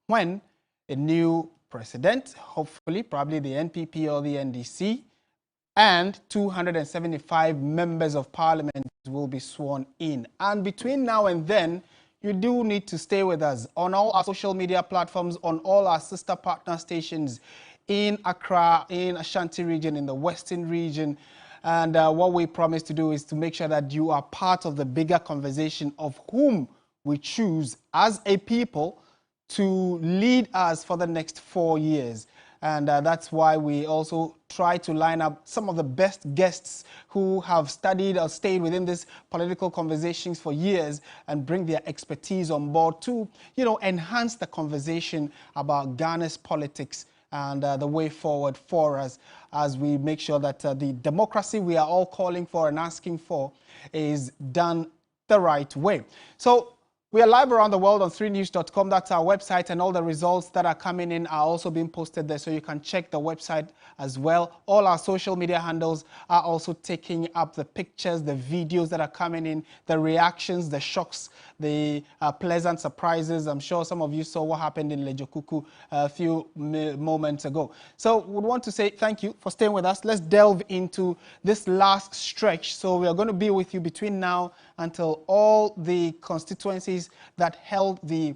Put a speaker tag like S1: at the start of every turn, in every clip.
S1: when a new president, hopefully, probably the NPP or the NDC, and 275 members of parliament will be sworn in. And between now and then, you do need to stay with us on all our social media platforms, on all our sister partner stations in Accra, in Ashanti region, in the Western region. And what we promise to do is to make sure that you are part of the bigger conversation of whom we choose as a people to lead us for the next 4 years. And that's why we also try to line up some of the best guests who have studied or stayed within these political conversations for years and bring their expertise on board to, enhance the conversation about Ghana's politics and the way forward for us as we make sure that the democracy we are all calling for and asking for is done the right way. So we are live around the world on 3news.com. That's our website, and all the results that are coming in are also being posted there, so you can check the website as well. All our social media handles are also taking up the pictures, the videos that are coming in, the reactions, the shocks, the pleasant surprises. I'm sure some of you saw what happened in Lejokuku a few moments ago. So we want to say thank you for staying with us. Let's delve into this last stretch. So we are going to be with you between now until all the constituencies that held the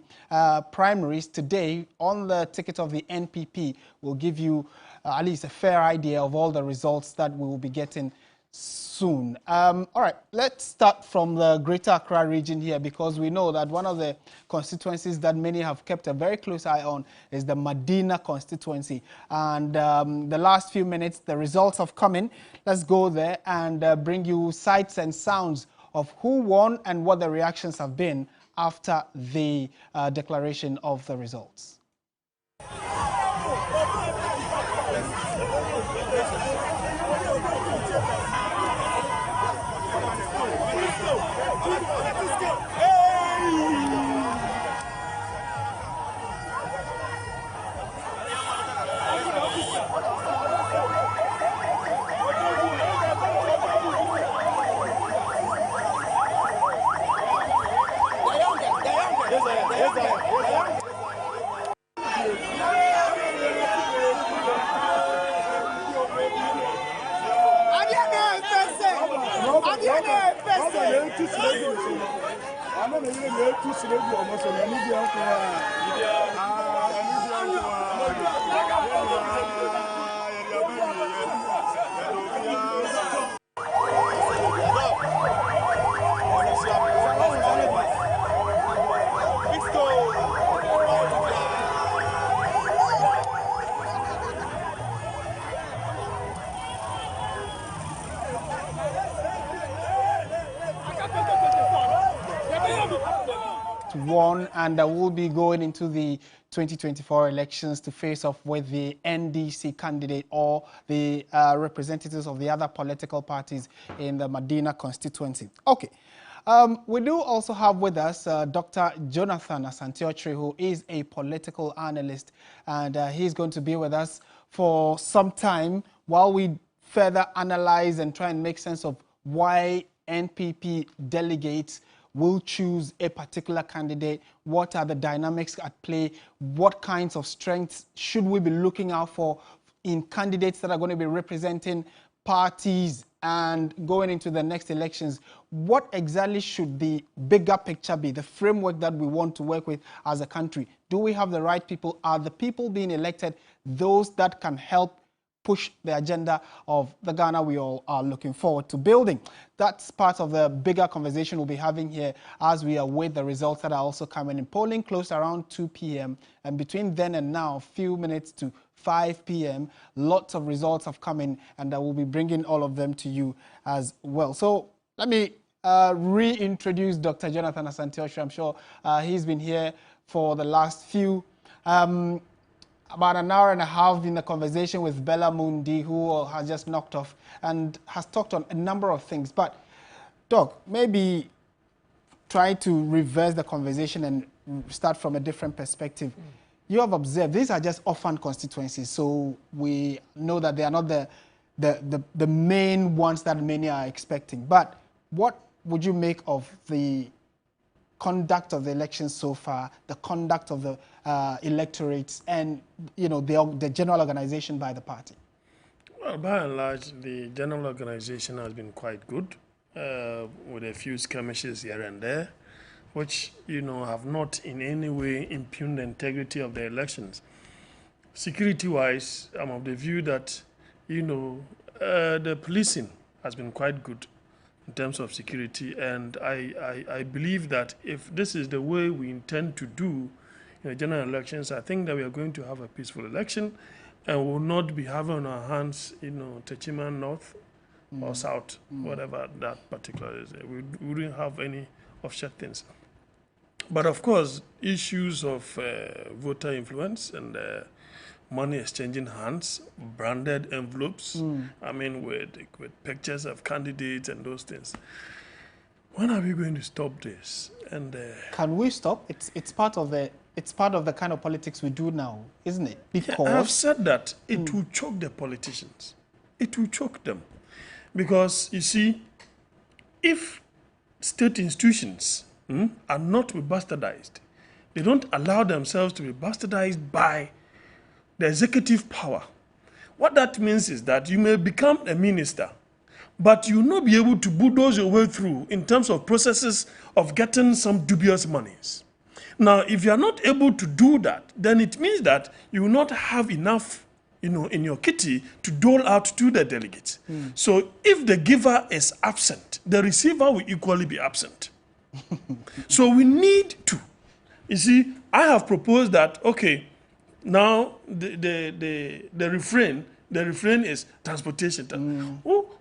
S1: primaries today on the ticket of the NPP will give you at least a fair idea of all the results that we will be getting soon. All right, let's start from the Greater Accra region here, because we know that one of the constituencies that many have kept a very close eye on is the Medina constituency. And the last few minutes, the results have come in. Let's go there and bring you sights and sounds of who won and what the reactions have been after the declaration of the results. Won, and will be going into the 2024 elections to face off with the NDC candidate or the representatives of the other political parties in the Medina constituency. Okay. We do also have with us Dr. Jonathan Asante-Okyere, who is a political analyst, and he's going to be with us for some time while we further analyze and try and make sense of why NPP delegates will choose a particular candidate, what are the dynamics at play, what kinds of strengths should we be looking out for in candidates that are going to be representing parties and going into the next elections. What exactly should the bigger picture be, the framework that we want to work with as a country? Do we have the right people? Are the people being elected those that can help push the agenda of the Ghana we all are looking forward to building? That's part of the bigger conversation we'll be having here as we await the results that are also coming in. Polling closed around 2 p.m. and between then and now, a few minutes to 5 p.m., lots of results have come in, and I will be bringing all of them to you as well. So let me reintroduce Dr. Jonathan Asante-Okyere. I'm sure he's been here for the last few about an hour and a half in a conversation with Bella Mundi, who has just knocked off and has talked on a number of things. But, Doc, maybe try to reverse the conversation and start from a different perspective. You have observed these are just orphan constituencies, so we know that they are not the main ones that many are expecting. But what would you make of the conduct of the elections so far, the conduct of the electorates, and the general organization by the party?
S2: Well, by and large, the general organization has been quite good, with a few skirmishes here and there, which have not in any way impugned the integrity of the elections. Security-wise, I'm of the view that the policing has been quite good in terms of security, and I believe that if this is the way we intend to do general elections, I think that we are going to have a peaceful election, and we will not be having on our hands, Techima North or South, whatever that particular is. We wouldn't have any offset things. But of course, issues of voter influence and money exchanging hands, branded envelopes, I mean, with pictures of candidates and those things. When are we going to stop this? And
S1: can we stop? It's part of the kind of politics we do now, isn't it? Because
S2: I've said that it will choke the politicians. It will choke them. Because, you see, if state institutions are not to be bastardized, they don't allow themselves to be bastardized by the executive power. What that means is that you may become a minister, but you will not be able to bulldoze your way through in terms of processes of getting some dubious monies. Now, if you are not able to do that, then it means that you will not have enough in your kitty to dole out to the delegates. So if the giver is absent, the receiver will equally be absent. So we need to. You see, I have proposed that, okay, now the refrain is transportation.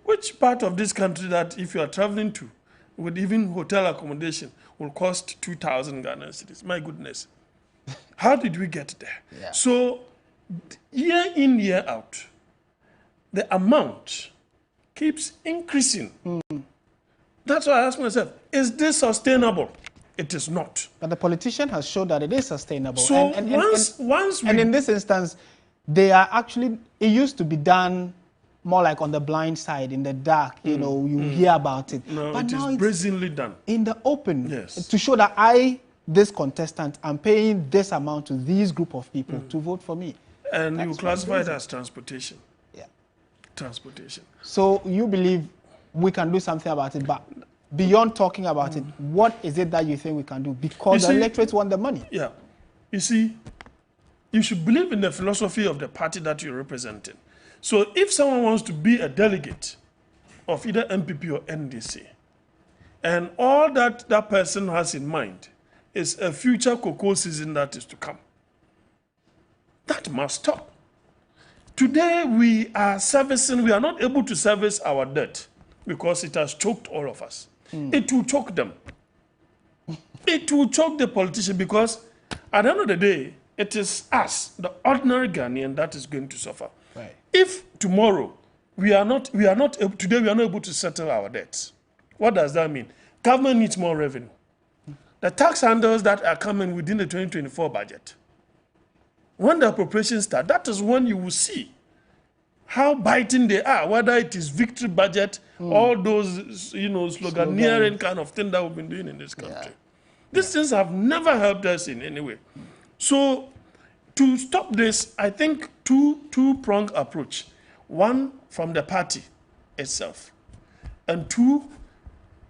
S2: Which part of this country that if you are traveling to, with even hotel accommodation, will cost 2,000 Ghana cedis? My goodness. How did we get there?
S1: Yeah.
S2: So year in, year out, the amount keeps increasing. That's why I ask myself, is this sustainable? It is not.
S1: But the politician has shown that it is sustainable.
S2: So
S1: and in this instance, they are actually, it used to be done more like on the blind side, in the dark, you hear about it.
S2: No,
S1: but
S2: it
S1: now
S2: is brazenly done.
S1: In the open.
S2: Yes.
S1: To show that this contestant, I'm paying this amount to these group of people to vote for me.
S2: And you classify it as transportation.
S1: Yeah.
S2: Transportation.
S1: So you believe we can do something about it, but beyond talking about it, what is it that you think we can do? Because the electorates want the money.
S2: Yeah. You see, you should believe in the philosophy of the party that you're representing. So if someone wants to be a delegate of either NPP or NDC, and all that that person has in mind is a future cocoa season that is to come, that must stop. Today we are not able to service our debt because it has choked all of us. It will choke them. It will choke the politician, because at the end of the day, it is us, the ordinary Ghanaian, that is going to suffer.
S1: Right.
S2: If tomorrow today we are not able to settle our debts, what does that mean? Government needs more revenue. The tax handles that are coming within the 2024 budget, when the appropriations start, that is when you will see how biting they are, whether it is victory budget, all those sloganeering kind of thing that we've been doing in this country. Yeah. These things have never helped us in any way. So to stop this, I think two-pronged approach. One, from the party itself, and two,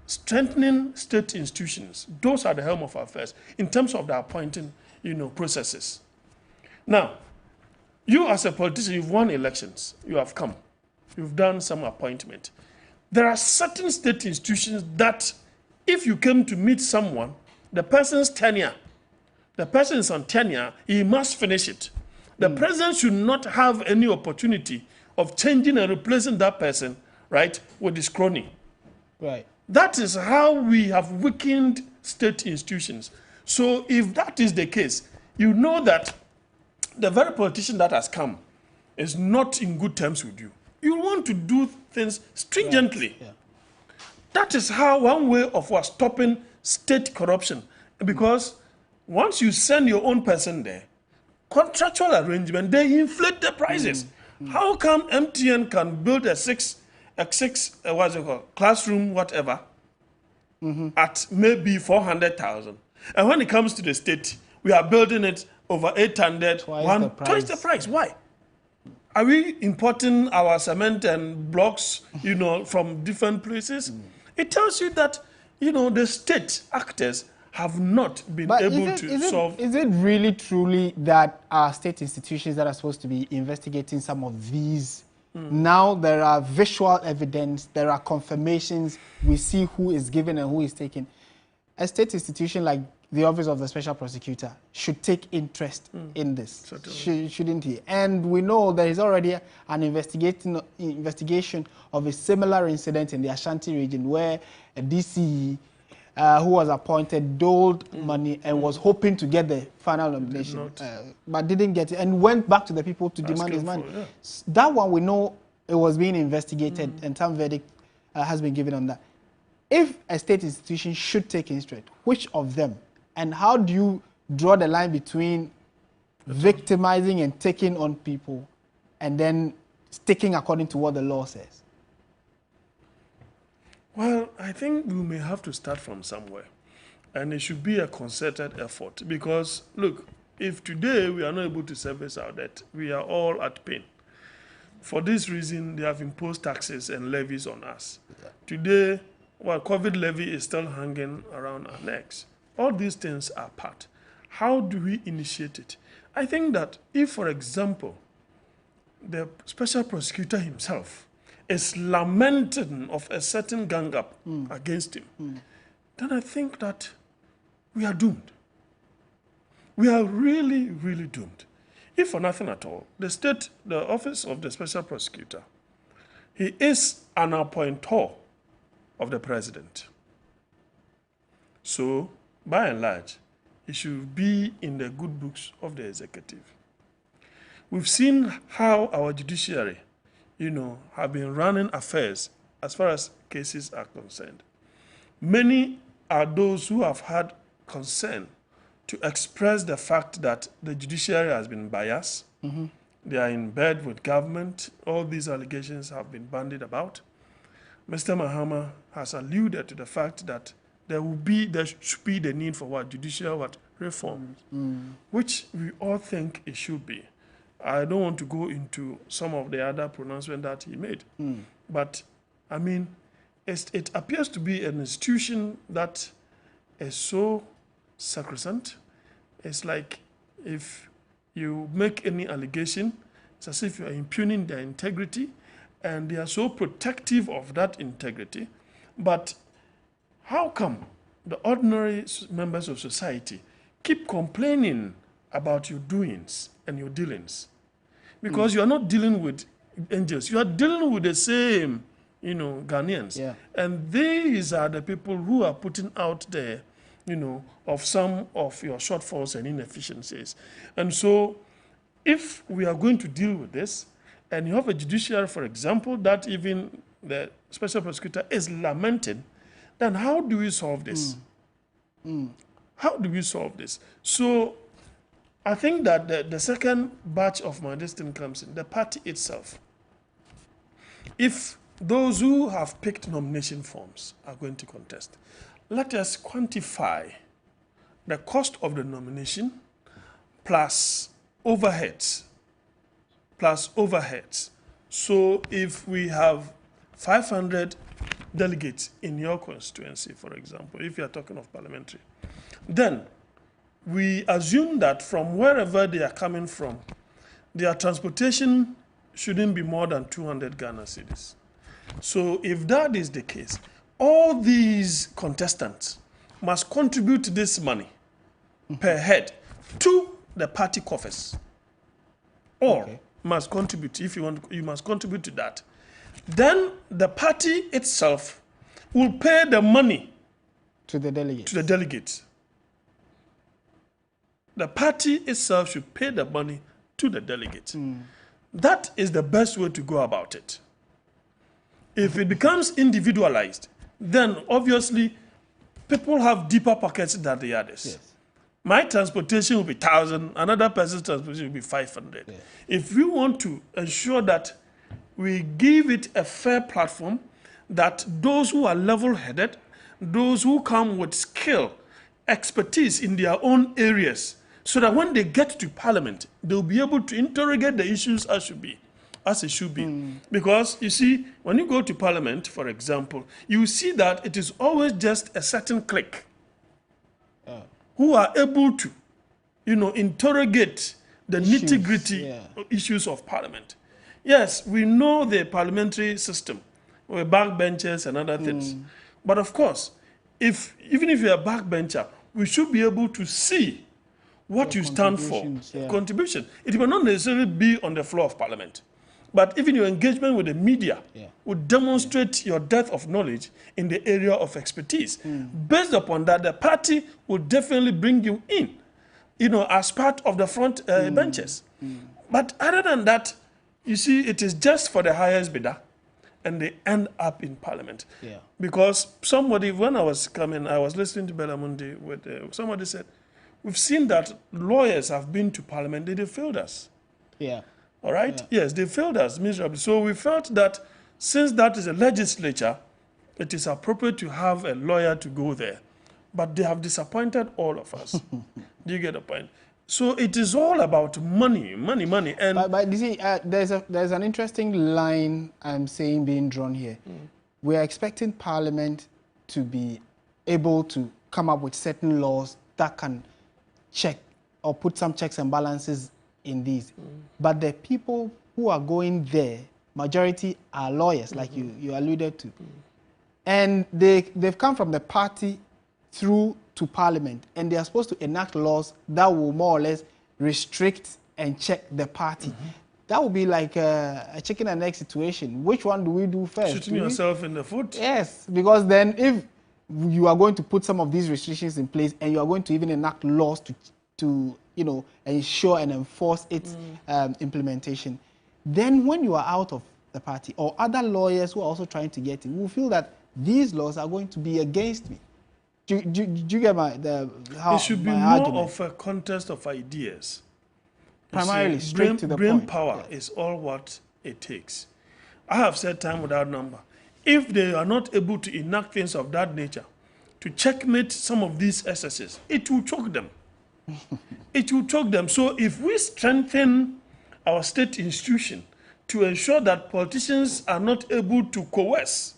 S2: strengthening state institutions. Those are the helm of affairs in terms of the appointing processes. Now, you as a politician, you've won elections. You have come. You've done some appointment. There are certain state institutions that if you came to meet someone, the person's tenure, the person is on tenure, he must finish it. The president should not have any opportunity of changing and replacing that person, right, with his crony.
S1: Right.
S2: That is how we have weakened state institutions. So if that is the case, you know that the very politician that has come is not in good terms with you. You want to do things stringently. Right. Yeah. That is how one way of stopping state corruption. Because once you send your own person there, contractual arrangement, they inflate the prices. How come MTN can build a six classroom, whatever, at maybe 400,000. And when it comes to the state, we are building it over 800, twice the price. Why? Are we importing our cement and blocks, from different places? It tells you that, the state actors have not been able to solve.
S1: Is it really truly that our state institutions that are supposed to be investigating some of these, now there are visual evidence, there are confirmations, we see who is given and who is taken. A state institution like the Office of the Special Prosecutor should take interest in this, shouldn't he? And we know there is already an investigation of a similar incident in the Ashanti region where a DCE who was appointed doled money and was hoping to get the final nomination, but didn't get it, and went back to the people to demand his money. That one we know it was being investigated and some verdict has been given on that. If a state institution should take interest, which of them? And how do you draw the line between victimizing and taking on people and then sticking according to what the law says?
S2: Well, I think we may have to start from somewhere. And it should be a concerted effort. Because, look, if today we are not able to service our debt, we are all at pain. For this reason, they have imposed taxes and levies on us. Today, COVID levy is still hanging around our necks. All these things are part. How do we initiate it? I think that if, for example, the special prosecutor himself is lamenting of a certain gang up against him, then I think that we are doomed. We are really, really doomed. If for nothing at all, the Office of the Special Prosecutor, he is an appointor of the president. So, by and large, it should be in the good books of the executive. We've seen how our judiciary, have been running affairs as far as cases are concerned. Many are those who have had concern to express the fact that the judiciary has been biased. They are in bed with government. All these allegations have been bandied about. Mr. Mahama has alluded to the fact that there should be the need for judicial reform, which we all think it should be. I don't want to go into some of the other pronouncements that he made, but I mean, it appears to be an institution that is so sacrosanct. It's like if you make any allegation, it's as if you are impugning their integrity, and they are so protective of that integrity. But how come the ordinary members of society keep complaining about your doings and your dealings? Because you are not dealing with angels. You are dealing with the same, Ghanaians.
S1: Yeah.
S2: And these are the people who are putting out there, of some of your shortfalls and inefficiencies. And so if we are going to deal with this, and you have a judiciary, for example, that even the special prosecutor is lamenting, then how do we solve this? How do we solve this? So I think that the second batch of my destiny comes in, the party itself. If those who have picked nomination forms are going to contest, let us quantify the cost of the nomination plus overheads. So if we have 500 delegates in your constituency, for example, if you are talking of parliamentary, then we assume that from wherever they are coming from, their transportation shouldn't be more than 200 Ghana cedis. So if that is the case, all these contestants must contribute this money per head to the party coffers. All must contribute. If you want, you must contribute to that. Then the party itself will pay the money
S1: to the delegates.
S2: The party itself should pay the money to the delegates. That is the best way to go about it. If it becomes individualized, then obviously people have deeper pockets than the others.
S1: Yes.
S2: My transportation will be 1,000, another person's transportation will be 500.
S1: Yes.
S2: If we want to ensure that we give it a fair platform, that those who are level-headed, those who come with skill, expertise in their own areas, so that when they get to Parliament, they'll be able to interrogate the issues as it should be. Because, you see, when you go to Parliament, for example, you see that it is always just a certain clique who are able to, interrogate the nitty-gritty issues of Parliament. Yes, we know the parliamentary system, with backbenchers and other things. But of course, even if you're a backbencher, we should be able to see what you stand for. Contribution. It will not necessarily be on the floor of Parliament. But even your engagement with the media would demonstrate your depth of knowledge in the area of expertise. Based upon that, the party will definitely bring you in, as part of the front benches. But other than that, you see, it is just for the highest bidder, and they end up in Parliament. Because somebody, when I was coming, I was listening to Belamundi, with somebody said, we've seen that lawyers have been to Parliament, they failed us. All right? Yes, they failed us miserably. So we felt that since that is a legislature, it is appropriate to have a lawyer to go there. But they have disappointed all of us. Do you get the point? So it is all about money, money, money. And
S1: but you see, there's an interesting line I'm saying being drawn here. We are expecting Parliament to be able to come up with certain laws that can check or put some checks and balances in these. But the people who are going there, majority are lawyers, like you alluded to. And they've come from the party through to Parliament, and they are supposed to enact laws that will more or less restrict and check the party. That would be like a chicken and egg situation. Which one do we do first?
S2: Shooting yourself in the foot?
S1: Yes, because then if you are going to put some of these restrictions in place and you are going to even enact laws to ensure and enforce its implementation, then when you are out of the party, or other lawyers who are also trying to get in, will feel that these laws are going to be against me. Do you get
S2: it should be more of a contest of ideas.
S1: Primarily, straight to the point.
S2: Brain power is all what it takes. I have said time without number. If they are not able to enact things of that nature, to checkmate some of these excesses, it will choke them. It will choke them. So if we strengthen our state institution to ensure that politicians are not able to coerce,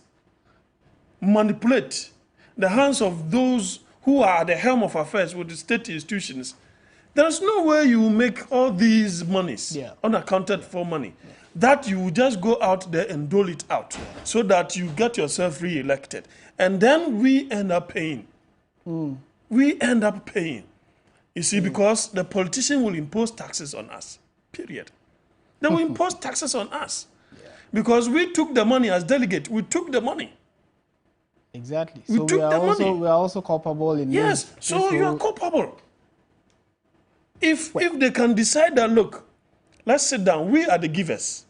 S2: manipulate the hands of those who are at the helm of affairs with the state institutions, there's no way you will make all these monies, unaccounted for money, that you will just go out there and dole it out so that you get yourself re-elected. And then we end up paying. We end up paying. You see, because the politician will impose taxes on us, period. They will impose taxes on us. Because we took the money as delegate. We took the money.
S1: Exactly.
S2: We took the money.
S1: We are also culpable in
S2: this. Yes, so you are culpable. If they can decide that, look, let's sit down. We are the givers.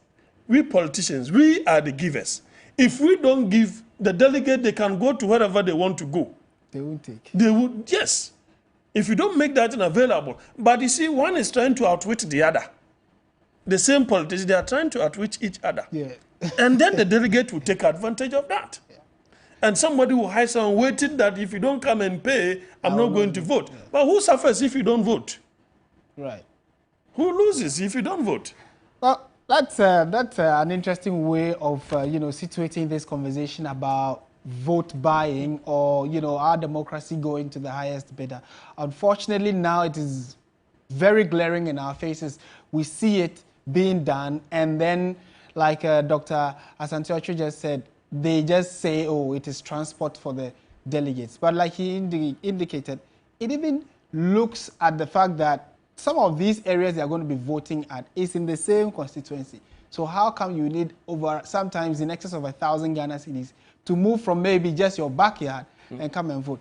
S2: We politicians, we are the givers. If we don't give the delegate, they can go to wherever they want to go.
S1: They won't take.
S2: They would, yes. If you don't make that available. But you see, one is trying to outwit the other. The same politicians, they are trying to outwit each other. And then the delegate will take advantage of that. And somebody will hire someone waiting that if you don't come and pay, I'm not going to vote. But who suffers if you don't vote?
S1: Right.
S2: Who loses if you don't vote?
S1: Well, that's an interesting way of, situating this conversation about vote buying or, our democracy going to the highest bidder. Unfortunately, now it is very glaring in our faces. We see it being done, and then, like Dr. Asante just said, they just say, oh, it is transport for the delegates. But like he indicated, it even looks at the fact that some of these areas they are going to be voting at is in the same constituency. So how come you need sometimes in excess of 1,000 Ghana cedis to move from maybe just your backyard and come and vote?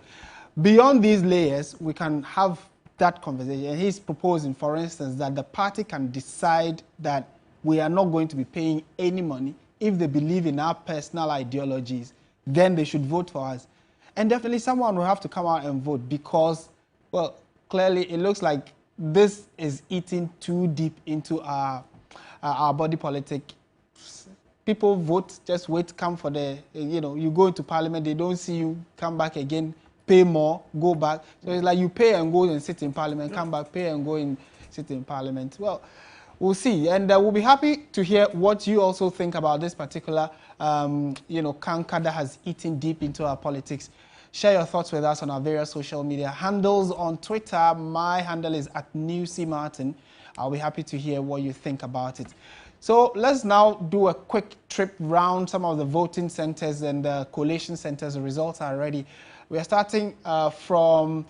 S1: Beyond these layers, we can have that conversation. And he's proposing, for instance, that the party can decide that we are not going to be paying any money. If they believe in our personal ideologies, then they should vote for us. And definitely someone will have to come out and vote because, well, clearly it looks like this is eating too deep into our body politic. people vote, just wait, come for the, you go into parliament, they don't see you, come back again, pay more, go back. So it's like you pay and go and sit in parliament, come back, pay and go and sit in parliament. Well, we'll see. And we'll be happy to hear what you also think about this particular, canker that has eaten deep into our politics. Share your thoughts with us on our various social media handles. On Twitter, my handle is @newcmartin. I'll be happy to hear what you think about it. So let's now do a quick trip round some of the voting centers and the collation centers. The results are ready. We are starting from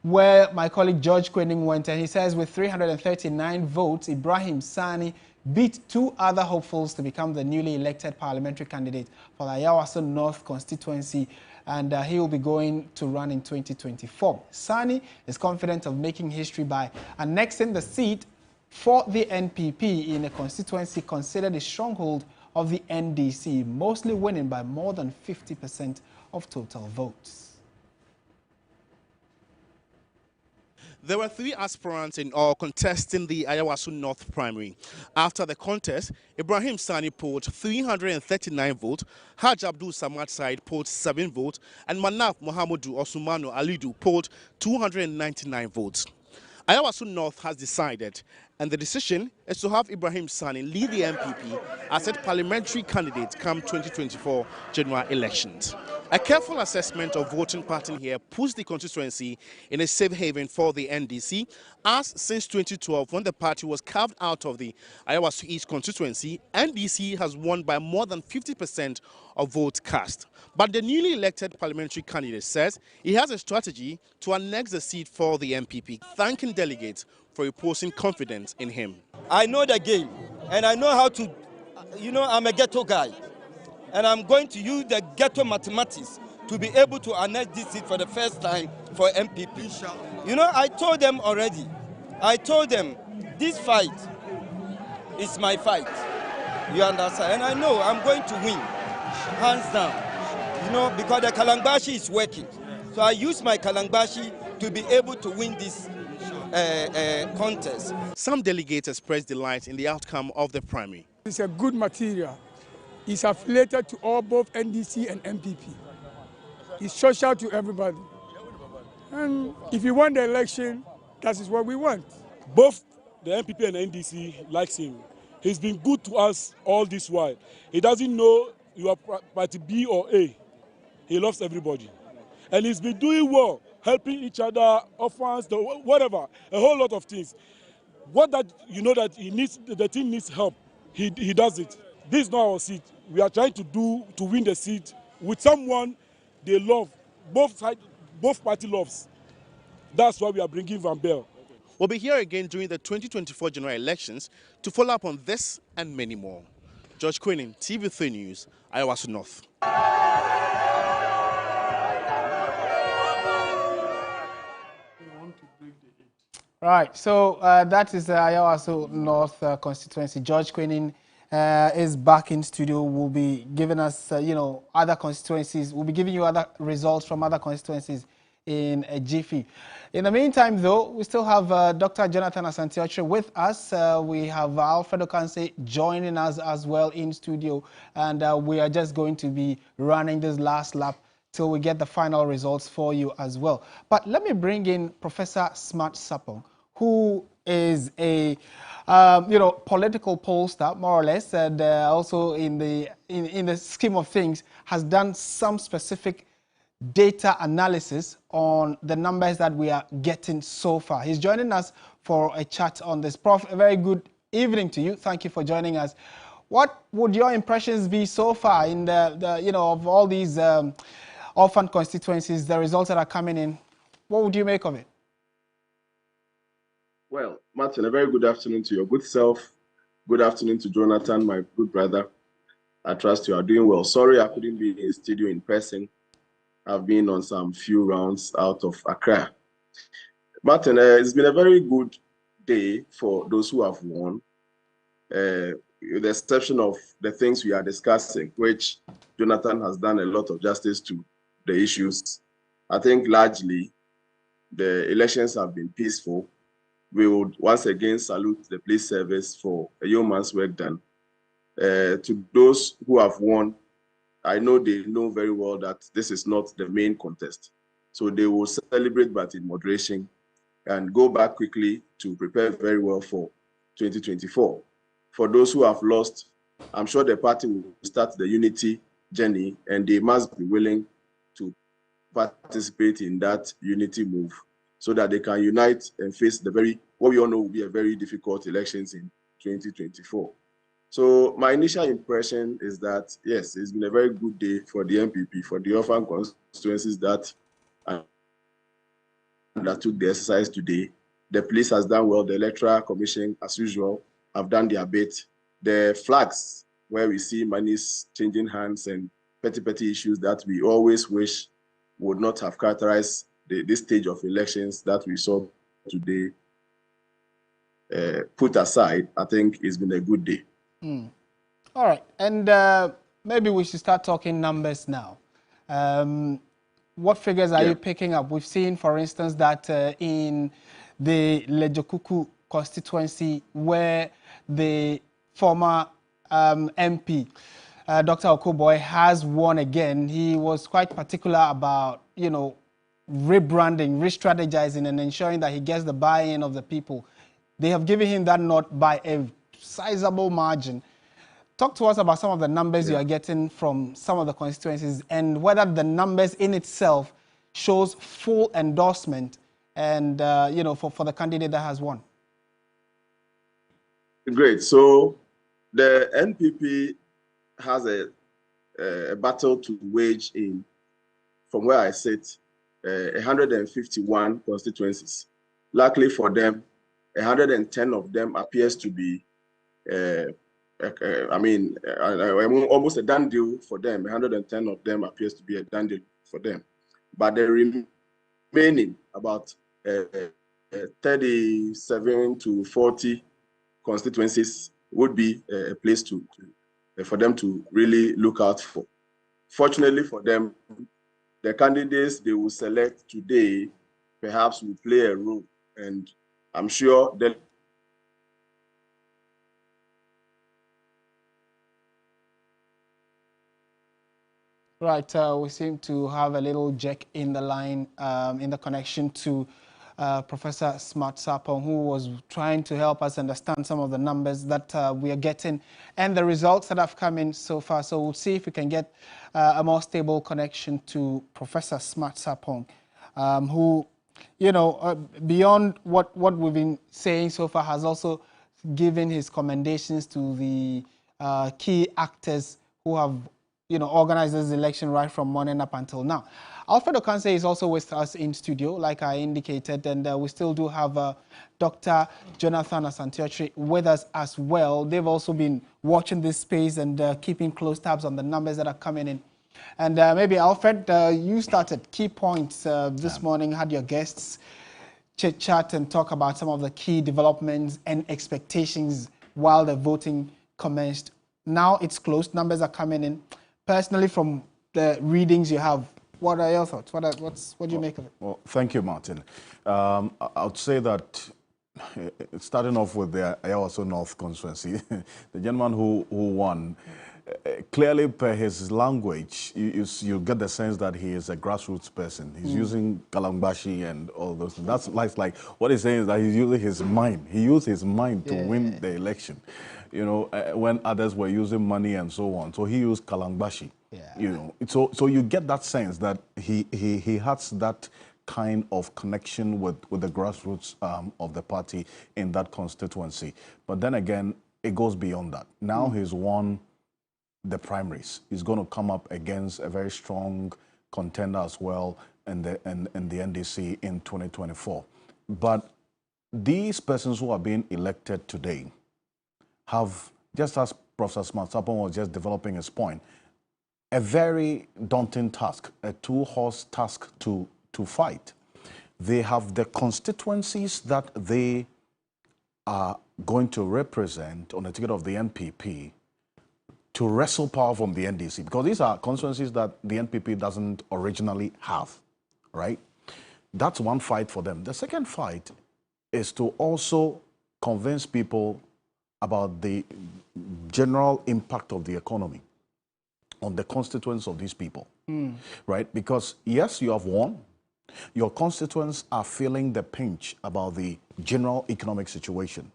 S1: where my colleague George Quening went, and he says with 339 votes, Ibrahim Sani beat two other hopefuls to become the newly elected parliamentary candidate for the Ayawaso North constituency, and he will be going to run in 2024. Sani is confident of making history by annexing the seat for the NPP in a constituency considered a stronghold of the NDC, mostly winning by more than 50% of total votes.
S3: There were three aspirants contesting the Ayawaso North primary. After the contest, Ibrahim Sani polled 339 votes, Haj Abdul Samad Said polled 7 votes, and Manaf Mohamedou Osumano Alidu polled 299 votes. Ayawaso North has decided, and the decision is to have Ibrahim Sani lead the NPP as its parliamentary candidate come 2024 general elections. A careful assessment of voting pattern here puts the constituency in a safe haven for the NDC, as since 2012, when the party was carved out of the Ayawaso East constituency, NDC has won by more than 50% of votes cast. But the newly elected parliamentary candidate says he has a strategy to annex the seat for the NPP, thanking delegates for reposing confidence in him.
S4: I know the game, and I know how to, I'm a ghetto guy, and I'm going to use the ghetto mathematics to be able to annex this seat for the first time for NPP. I told them already, this fight is my fight, you understand, and I know I'm going to win, hands down. Because the Kalangbashi is working. So I use my Kalangbashi to be able to win this contest.
S3: Some delegates expressed delight in the outcome of the primary.
S5: It's a good material. It's affiliated to both NDC and NPP. It's social to everybody. And if you want the election, that is what we want.
S6: Both the NPP and NDC likes him. He's been good to us all this while. He doesn't know you are party B or A. He loves everybody. And he's been doing well, helping each other, orphans, whatever, a whole lot of things. That he needs, the team needs help, he does it. This is not our seat. We are trying to win the seat with someone they love, both party loves. That's why we are bringing Van Bell.
S3: We'll be here again during the 2024 general elections to follow up on this and many more. George Quening, TV3 News, Ayawaso North.
S1: Right, so that is the Ayawaso North constituency. George Quening is back in studio. Will be giving us, other constituencies. We'll be giving you other results from other constituencies in a jiffy. In the meantime, though, we still have Dr. Jonathan Asante-Okyere with us. We have Alfredo Kanse joining us as well in studio, and we are just going to be running this last lap till we get the final results for you as well. But let me bring in Professor Smart Sapong, who is a political pollster, more or less, and also in the scheme of things has done some specific data analysis on the numbers that we are getting so far. He's joining us for a chat on this. Prof, a very good evening to you. Thank you for joining us. What would your impressions be so far in the of all these orphan constituencies, the results that are coming in? What would you make of it?
S7: Well, Martin, a very good afternoon to your good self. Good afternoon to Jonathan, my good brother. I trust you are doing well. Sorry I couldn't be in the studio in person. I've been on some few rounds out of Accra. Martin, it's been a very good day for those who have won, with the exception of the things we are discussing, which Jonathan has done a lot of justice to the issues. I think largely the elections have been peaceful. We would once again salute the police service for a yeoman's work done. To those who have won, I know they know very well that this is not the main contest. So they will celebrate, but in moderation, and go back quickly to prepare very well for 2024. For those who have lost, I'm sure the party will start the unity journey, and they must be willing to participate in that unity move so that they can unite and face what we all know will be a very difficult elections in 2024. So my initial impression is that, yes, it's been a very good day for the NPP, for the orphan constituencies that undertook the exercise today. The police has done well. The Electoral Commission, as usual, have done their bit. The flags, where we see monies changing hands and petty issues that we always wish would not have characterized this stage of elections that we saw today, put aside, I think it's been a good day.
S1: All right, and maybe we should start talking numbers now. What figures are you picking up? We've seen, for instance, that in the Lejokuku constituency, where the former MP, Dr. Okoboy, has won again, he was quite particular about, rebranding, re-strategizing, and ensuring that he gets the buy-in of the people. They have given him that nod by a sizable margin. Talk to us about some of the numbers you are getting from some of the constituencies, and whether the numbers in itself shows full endorsement and, for the candidate that has won.
S7: Great. So the NPP has a battle to wage in, from where I sit, 151 constituencies. Luckily for them, 110 of them appears to be almost a done deal for them. 110 of them appears to be a done deal for them. But the remaining, about 37 to 40 constituencies, would be a place for them to really look out for. Fortunately for them, the candidates they will select today perhaps will play a role, and I'm sure that
S1: Right, we seem to have a little jack in the line in the connection to Professor Smart Sapong, who was trying to help us understand some of the numbers that we are getting and the results that have come in so far. So we'll see if we can get a more stable connection to Professor Smart Sapong, who, beyond what we've been saying so far, has also given his commendations to the key actors who have organized this election right from morning up until now. Alfred Okanse is also with us in studio, like I indicated, and we still do have Dr. Jonathan Asantewatri with us as well. They've also been watching this space and keeping close tabs on the numbers that are coming in. And maybe, Alfred, you started key points this morning, had your guests chit-chat and talk about some of the key developments and expectations while the voting commenced. Now it's closed, numbers are coming in. Personally, from the readings you have, what are your thoughts? What do you make of it?
S8: Well, thank you, Martin. I would say that starting off with the Ayawaso North constituency, the gentleman who won, clearly per his language, you get the sense that he is a grassroots person. He's using Kalangbashi and all those things. That's like what he's saying is that he's using his mind. He used his mind to win the election. When others were using money and so on. So he used Kalangbashi. So you get that sense that he has that kind of connection with the grassroots of the party in that constituency. But then again, it goes beyond that. Now he's won the primaries. He's going to come up against a very strong contender as well in the NDC in 2024. But these persons who are being elected today have, just as Professor Smart Sapong was just developing his point, a very daunting task, a two-horse task to fight. They have the constituencies that they are going to represent on the ticket of the NPP to wrestle power from the NDC, because these are constituencies that the NPP doesn't originally have, right? That's one fight for them. The second fight is to also convince people about the general impact of the economy on the constituents of these people, right? Because yes, you have won. Your constituents are feeling the pinch about the general economic situation,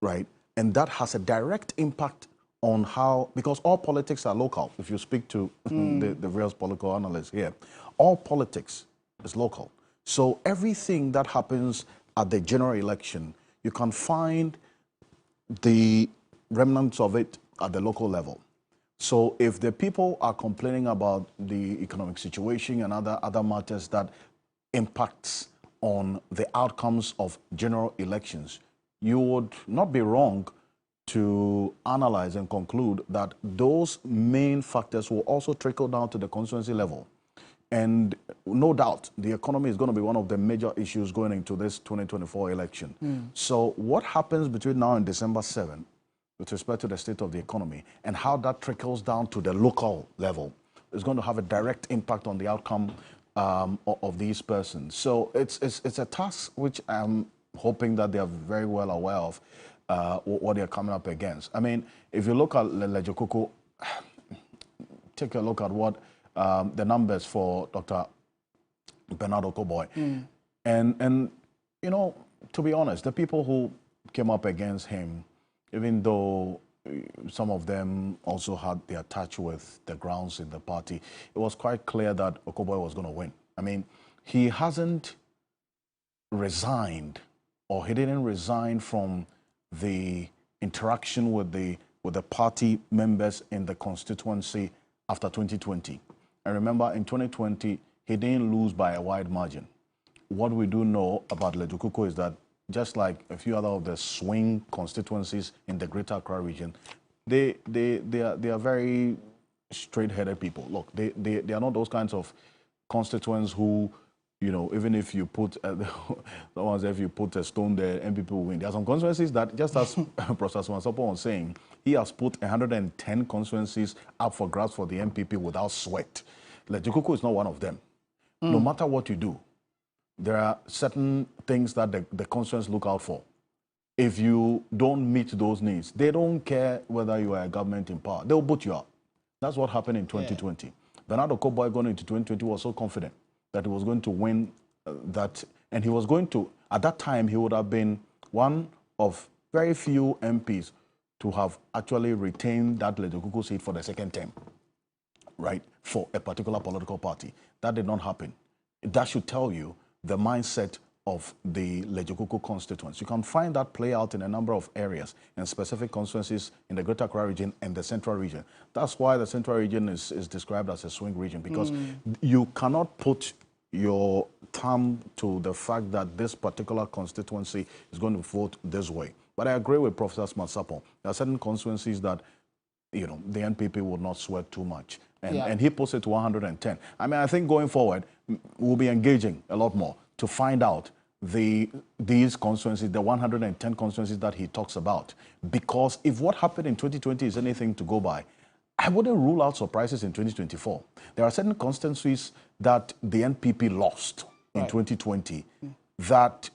S8: right? And that has a direct impact on how, because all politics are local. If you speak to the various political analysts here, all politics is local. So everything that happens at the general election, you can find the remnants of it at the local level. So if the people are complaining about the economic situation and other matters that impacts on the outcomes of general elections, you would not be wrong to analyze and conclude that those main factors will also trickle down to the constituency level. And no doubt, the economy is going to be one of the major issues going into this 2024 election. So what happens between now and December 7 with respect to the state of the economy and how that trickles down to the local level is going to have a direct impact on the outcome of these persons. So it's a task which I'm hoping that they are very well aware of what they're coming up against. I mean, if you look at Lejokoko, take a look at what the numbers for Dr. Bernard Okoboy. And you know, to be honest, the people who came up against him, even though some of them also had their touch with the grounds in the party, it was quite clear that Okoboy was going to win. I mean, he hasn't resigned, or he didn't resign from the interaction with the party members in the constituency after 2020. And remember, in 2020, he didn't lose by a wide margin. What we do know about Lejokoko is that just like a few other of the swing constituencies in the Greater Accra region, they are very straight-headed people. Look, they are not those kinds of constituents who, you know, even if you put if you put a stone there, NPP will win. There are some constituencies that, just as Professor Swansopo was saying, he has put 110 constituencies up for grabs for the NPP without sweat. Lejokoko is not one of them. No matter what you do, there are certain things that the constituents look out for. If you don't meet those needs, they don't care whether you are a government in power. They'll put you out. That's what happened in 2020. Yeah. Bernard Okoboy going into 2020 was so confident that he was going to win that, and he was going to, at that time, he would have been one of very few MPs to have actually retained that Lejokoko seat for the second term, right, for a particular political party. That did not happen. That should tell you the mindset of the Lejokoko constituents. You can find that play out in a number of areas and specific constituencies in the Greater Accra region and the Central region. That's why the Central region is described as a swing region, because you cannot put your thumb to the fact that this particular constituency is going to vote this way. But I agree with Professor Swansopo. There are certain constituencies that, you know, the NPP would not sweat too much. And he puts it to 110. I mean, I think going forward, we'll be engaging a lot more to find out these constituencies, the 110 constituencies that he talks about. Because if what happened in 2020 is anything to go by, I wouldn't rule out surprises in 2024. There are certain constituencies that the NPP lost in 2020 that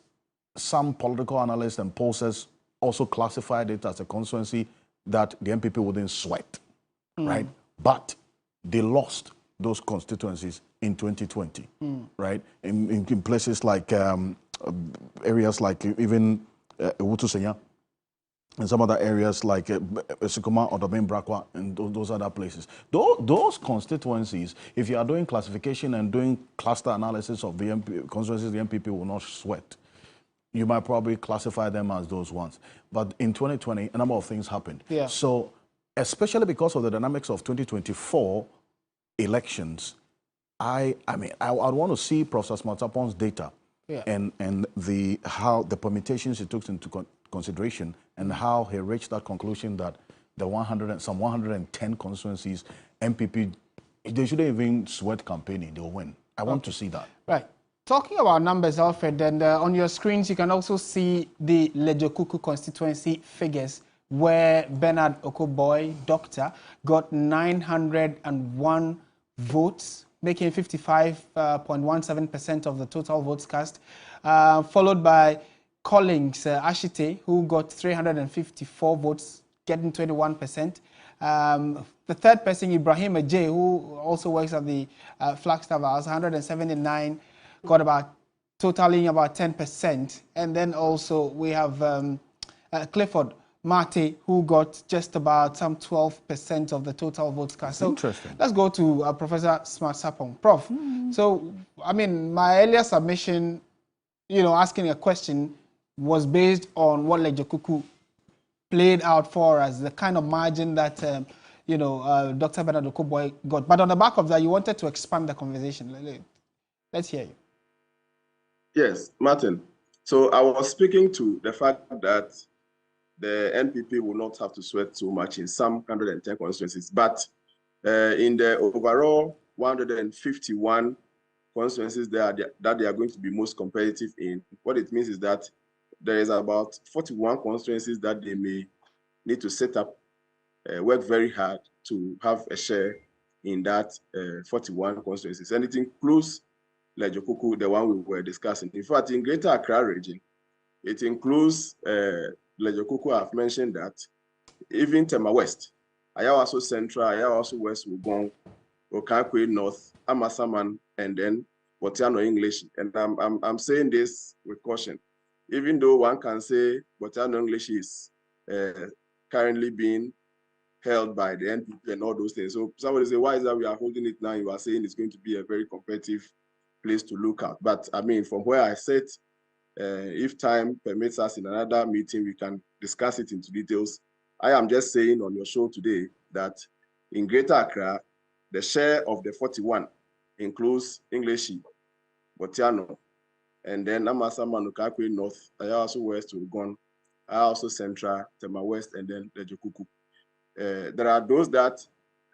S8: some political analysts and pollsters also classified it as a constituency that the NPP wouldn't sweat, right? But they lost those constituencies in 2020, right? In places like areas like even Ewutu-Senya, and some other areas like Sikoma or Dobin Brakwa and those other places. Those constituencies, if you are doing classification and doing cluster analysis of the constituencies, the NPP will not sweat. You might probably classify them as those ones. But in 2020, a number of things happened. Yeah. So, especially because of the dynamics of 2024 elections, I mean, I would want to see Professor Swansopo's data and how the permutations he took into consideration and how he reached that conclusion that the 110 constituencies, NPP, they shouldn't even sweat campaigning, they'll win. I want to see that.
S1: Right. Talking about numbers, Alfred, and on your screens, you can also see the Lejokoko constituency figures where Bernard Okoboy, doctor, got 901 votes, making 55.17% of the total votes cast, followed by Collins Ashite, who got 354 votes, getting 21%. The third person, Ibrahim Ajay, who also works at the Flagstaff House, 179, got about totaling about 10%. And then also we have Clifford Mate, who got just about some 12% of the total votes cast. So
S8: interesting.
S1: Let's go to Professor Smart Sapong. Prof, so, I mean, my earlier submission, you know, asking a question was based on what Lejokuku played out for us, the kind of margin that, you know, Dr. Bernard Okoboy got. But on the back of that, you wanted to expand the conversation. Let's hear you.
S7: Yes, Martin. So I was speaking to the fact that the NPP will not have to sweat so much in some 110 constituencies, but in the overall 151 constituencies that they are going to be most competitive in, what it means is that there is about 41 constituencies that they may need to set up, work very hard to have a share in that 41 constituencies. And it includes Lejokuku, the one we were discussing. In fact, in Greater Accra region, it includes Lejokuku. I've mentioned that even Tema West, Ayawaso Central, Ayawaso West, Wugon, Okakwe North, Amasaman, and then Botiano English. And I'm saying this with caution, even though one can say Botiano English is currently being held by the NPP and all those things. So somebody say, why is that we are holding it now? You are saying it's going to be a very competitive place to look at. But I mean, from where I sit, if time permits us in another meeting, we can discuss it into details. I am just saying on your show today that in Greater Accra, the share of the 41 includes English, Botiano, and then Amasama, Nukakwe North, Ayawaso West, Ugon, Ayawaso Central, Tema West, and then Lejokuku. There are those that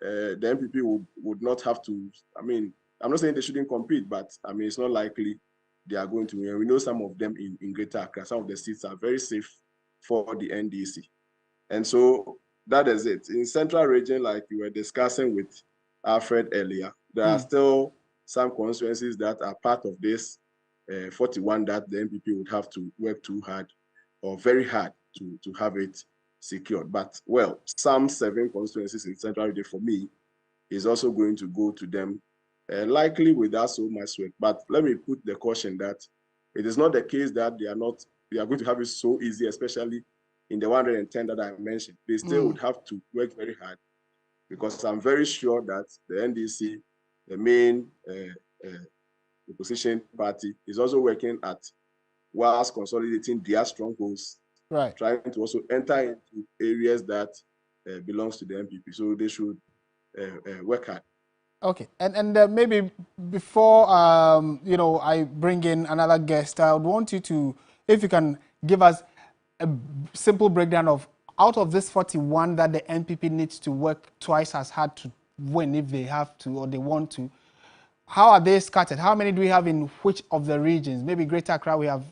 S7: the NPP would not have to, I mean, I'm not saying they shouldn't compete, but I mean, it's not likely they are going to win. We know some of them in Greater Accra, some of the seats are very safe for the NDC. And so that is it. In Central Region, like we were discussing with Alfred earlier, there are still some constituencies that are part of this 41 that the NPP would have to work too hard or very hard to have it secured. But, well, some 7 constituencies in Central Region for me is also going to go to them, likely without so much sweat. But let me put the caution that it is not the case that they are going to have it so easy, especially in the 110 that I mentioned. They still would have to work very hard, because I'm very sure that the NDC, the main opposition party, is also working at whilst consolidating their strongholds,
S1: right, trying
S7: to also enter into areas that belongs to the NPP. So they should work hard.
S1: Okay, and maybe before you know, I bring in another guest, I would want you to, if you can give us a simple breakdown of, out of this 41 that the NPP needs to work twice as hard to win if they have to or they want to, how are they scattered? How many do we have in which of the regions? Maybe Greater Accra we have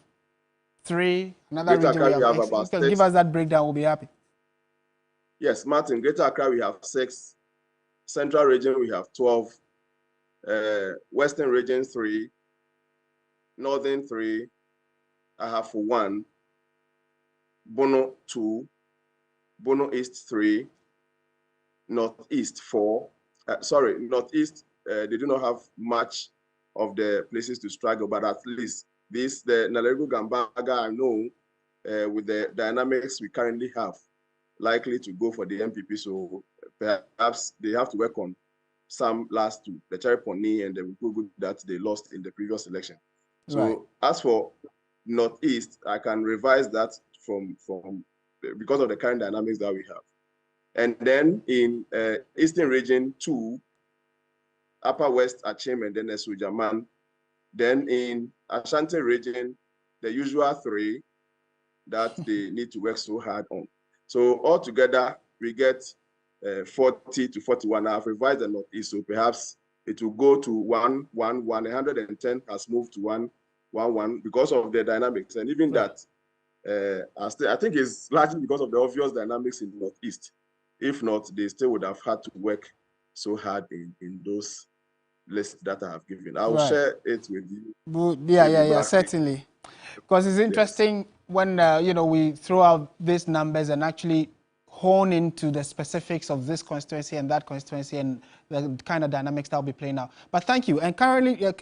S1: 3, another
S7: Greater
S1: region we have
S7: Accra,
S1: X. You can give us that breakdown, we'll be happy.
S7: Yes, Martin, Greater Accra we have 6, Central Region we have 12, Western Region 3, Northern 3, I have 1, Bono 2, Bono East 3, Northeast 4. Northeast, they do not have much of the places to struggle, but at least the Nalego Gambaga, I know, with the dynamics we currently have, likely to go for the NPP. So perhaps they have to work on some last 2, the Cherry Pony and the Wukugu that they lost in the previous election. So right. As for Northeast, I can revise that from because of the current dynamics that we have. And then in Eastern Region 2, Upper West Achim and then Esujaman. Then in Ashanti Region, the usual 3 that they need to work so hard on. So altogether, we get 40 to 41. I've revised the Northeast, so perhaps it will go to 110 has moved to 111 because of the dynamics. And even that, I think it's largely because of the obvious dynamics in Northeast. If not, they still would have had to work so hard in those lists that I have given. I will share it with you.
S1: Yeah, certainly. Because it's interesting when, we throw out these numbers and actually hone into the specifics of this constituency and that constituency and the kind of dynamics that will be playing out. But thank you. And currently,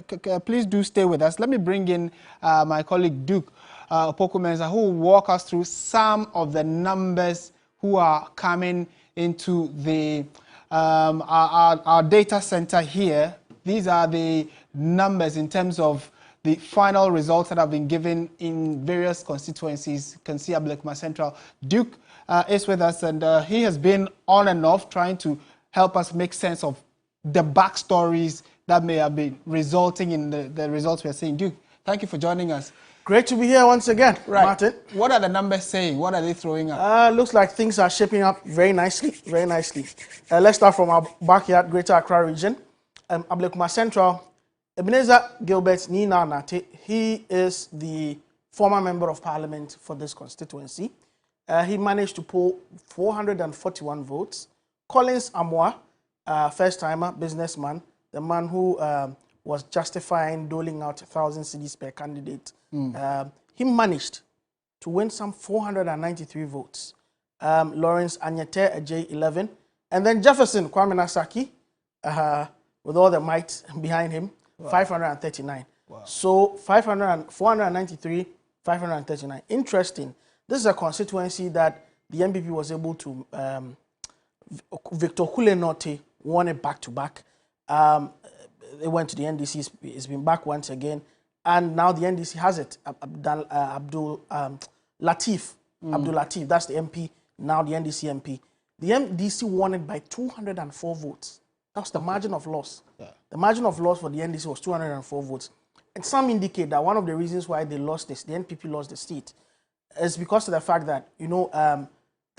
S1: please do stay with us. Let me bring in my colleague Duke Opoku-Mensah, who will walk us through some of the numbers who are coming into the our data center here. These are the numbers in terms of the final results that have been given in various constituencies. You can see Ablekuma Central. Duke is with us, and he has been on and off trying to help us make sense of the backstories that may have been resulting in the results we are seeing. Duke, thank you for joining us.
S9: Great to be here once again,
S1: right.
S9: Martin.
S1: What are the numbers saying? What are they throwing up?
S9: Looks like things are shaping up very nicely, very nicely. Let's start from our backyard, Greater Accra region. Ablekuma Central, Ebenezer Gilbert Nina Nate, he is the former member of parliament for this constituency. He managed to pull 441 votes. Collins Amwa, first-timer, businessman, the man who was justifying doling out 1,000 cedis per candidate. He managed to win some 493 votes. Lawrence Anyete, J11. And then Jefferson Kwame Nasaki, with all the might behind him, 539. Wow. So 493, 539. Interesting. This is a constituency that the NPP was able to, Victor Kule won it back-to-back. They went to the NDC, it's been back once again. And now the NDC has it. Abdul Latif, that's the MP, now the NDC MP. The NDC won it by 204 votes. That's the margin of loss. Yeah. The margin of loss for the NDC was 204 votes. And some indicate that one of the reasons why they lost this, the NPP lost the seat, is because of the fact that, the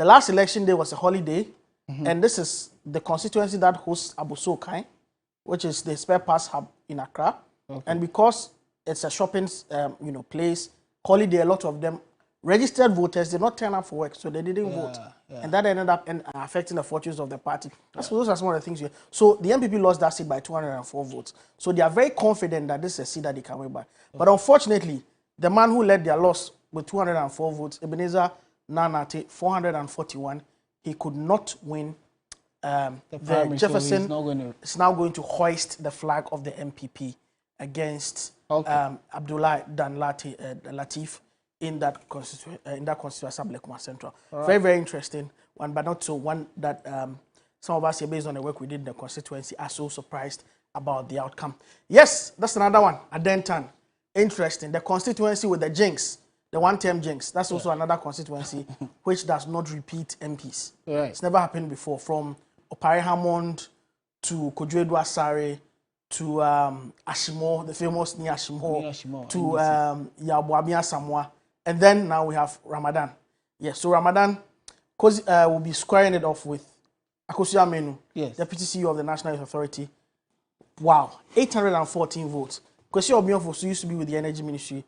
S9: last election day was a holiday, and this is the constituency that hosts Abosokai, which is the spare parts hub in Accra. Okay. And because it's a shopping place, holiday, a lot of them, registered voters did not turn up for work, so they didn't vote. Yeah. And that ended up affecting the fortunes of the party. Those are some of the things. So the NPP lost that seat by 204 votes. So they are very confident that this is a seat that they can win by. But unfortunately, the man who led their loss with 204 votes, Ebenezer Nanate, 441, he could not win the Jefferson. So is now going to hoist the flag of the NPP against Abdullah Latif in that constituency, Ablekuma Central. Right. Very, very interesting one, but not so one that some of us here, based on the work we did in the constituency, are so surprised about the outcome. Yes, that's another one, Adentan. Interesting. The constituency with the jinx, the one-term jinx, that's also another constituency which does not repeat MPs. Right. It's never happened before, from Opare Hammond to Kojo Asare to Ashimo, the famous Ni Ashimo, to Yabuabia Samoa. And then now we have Ramadan. Yes, so Ramadan will be squaring it off with Akosi Amenu, Deputy CEO of the National Youth Authority. Wow, 814 votes. Akosi Obiofo used to be with the Energy Ministry,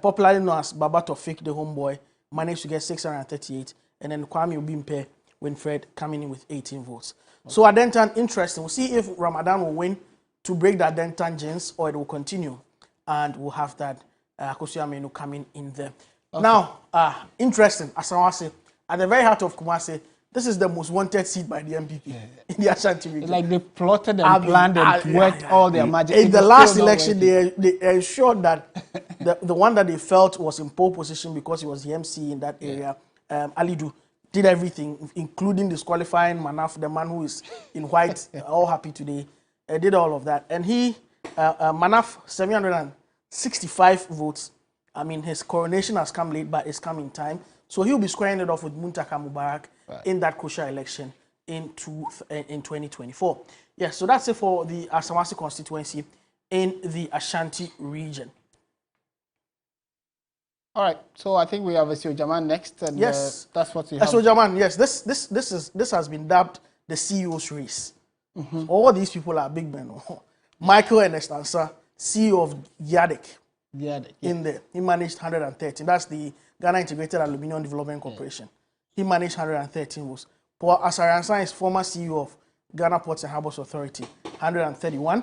S9: popularly known as Baba Tofik, the homeboy, managed to get 638. And then Kwame Obimpe, Winfred, coming in with 18 votes. Okay. So Adentan, interesting. We'll see if Ramadan will win to break the Adentan genes, or it will continue. And we'll have that Akosi Amenu coming in there. Okay. Now, interesting, as I say, at the very heart of Kumasi, this is the most wanted seat by the NPP in the Ashanti region. Like they plotted and planned and worked all their magic. In the last election, they ensured that the one that they felt was in pole position because he was the MC in that area, Alidu, did everything, including disqualifying Manaf, the man who is in white, all happy today, did all of that. And he, Manaf, 765 votes. I mean, his coronation has come late, but it's come in time. So he'll be squaring it off with Muntaka Mubarak in that crucial election in 2024. Yeah, so that's it for the Asamasi constituency in the Ashanti region. All right, so I think we have Asio Jaman next, and yes, that's what we have. Asio Jaman, yes, this has been dubbed the CEO's race. So all these people are big men. Michael Enestansa, CEO of Yadek. In there, he managed 113. That's the Ghana Integrated Aluminium Development Corporation. He managed 113 votes. Paul Asaransan is former CEO of Ghana Ports and Harbours Authority, 131.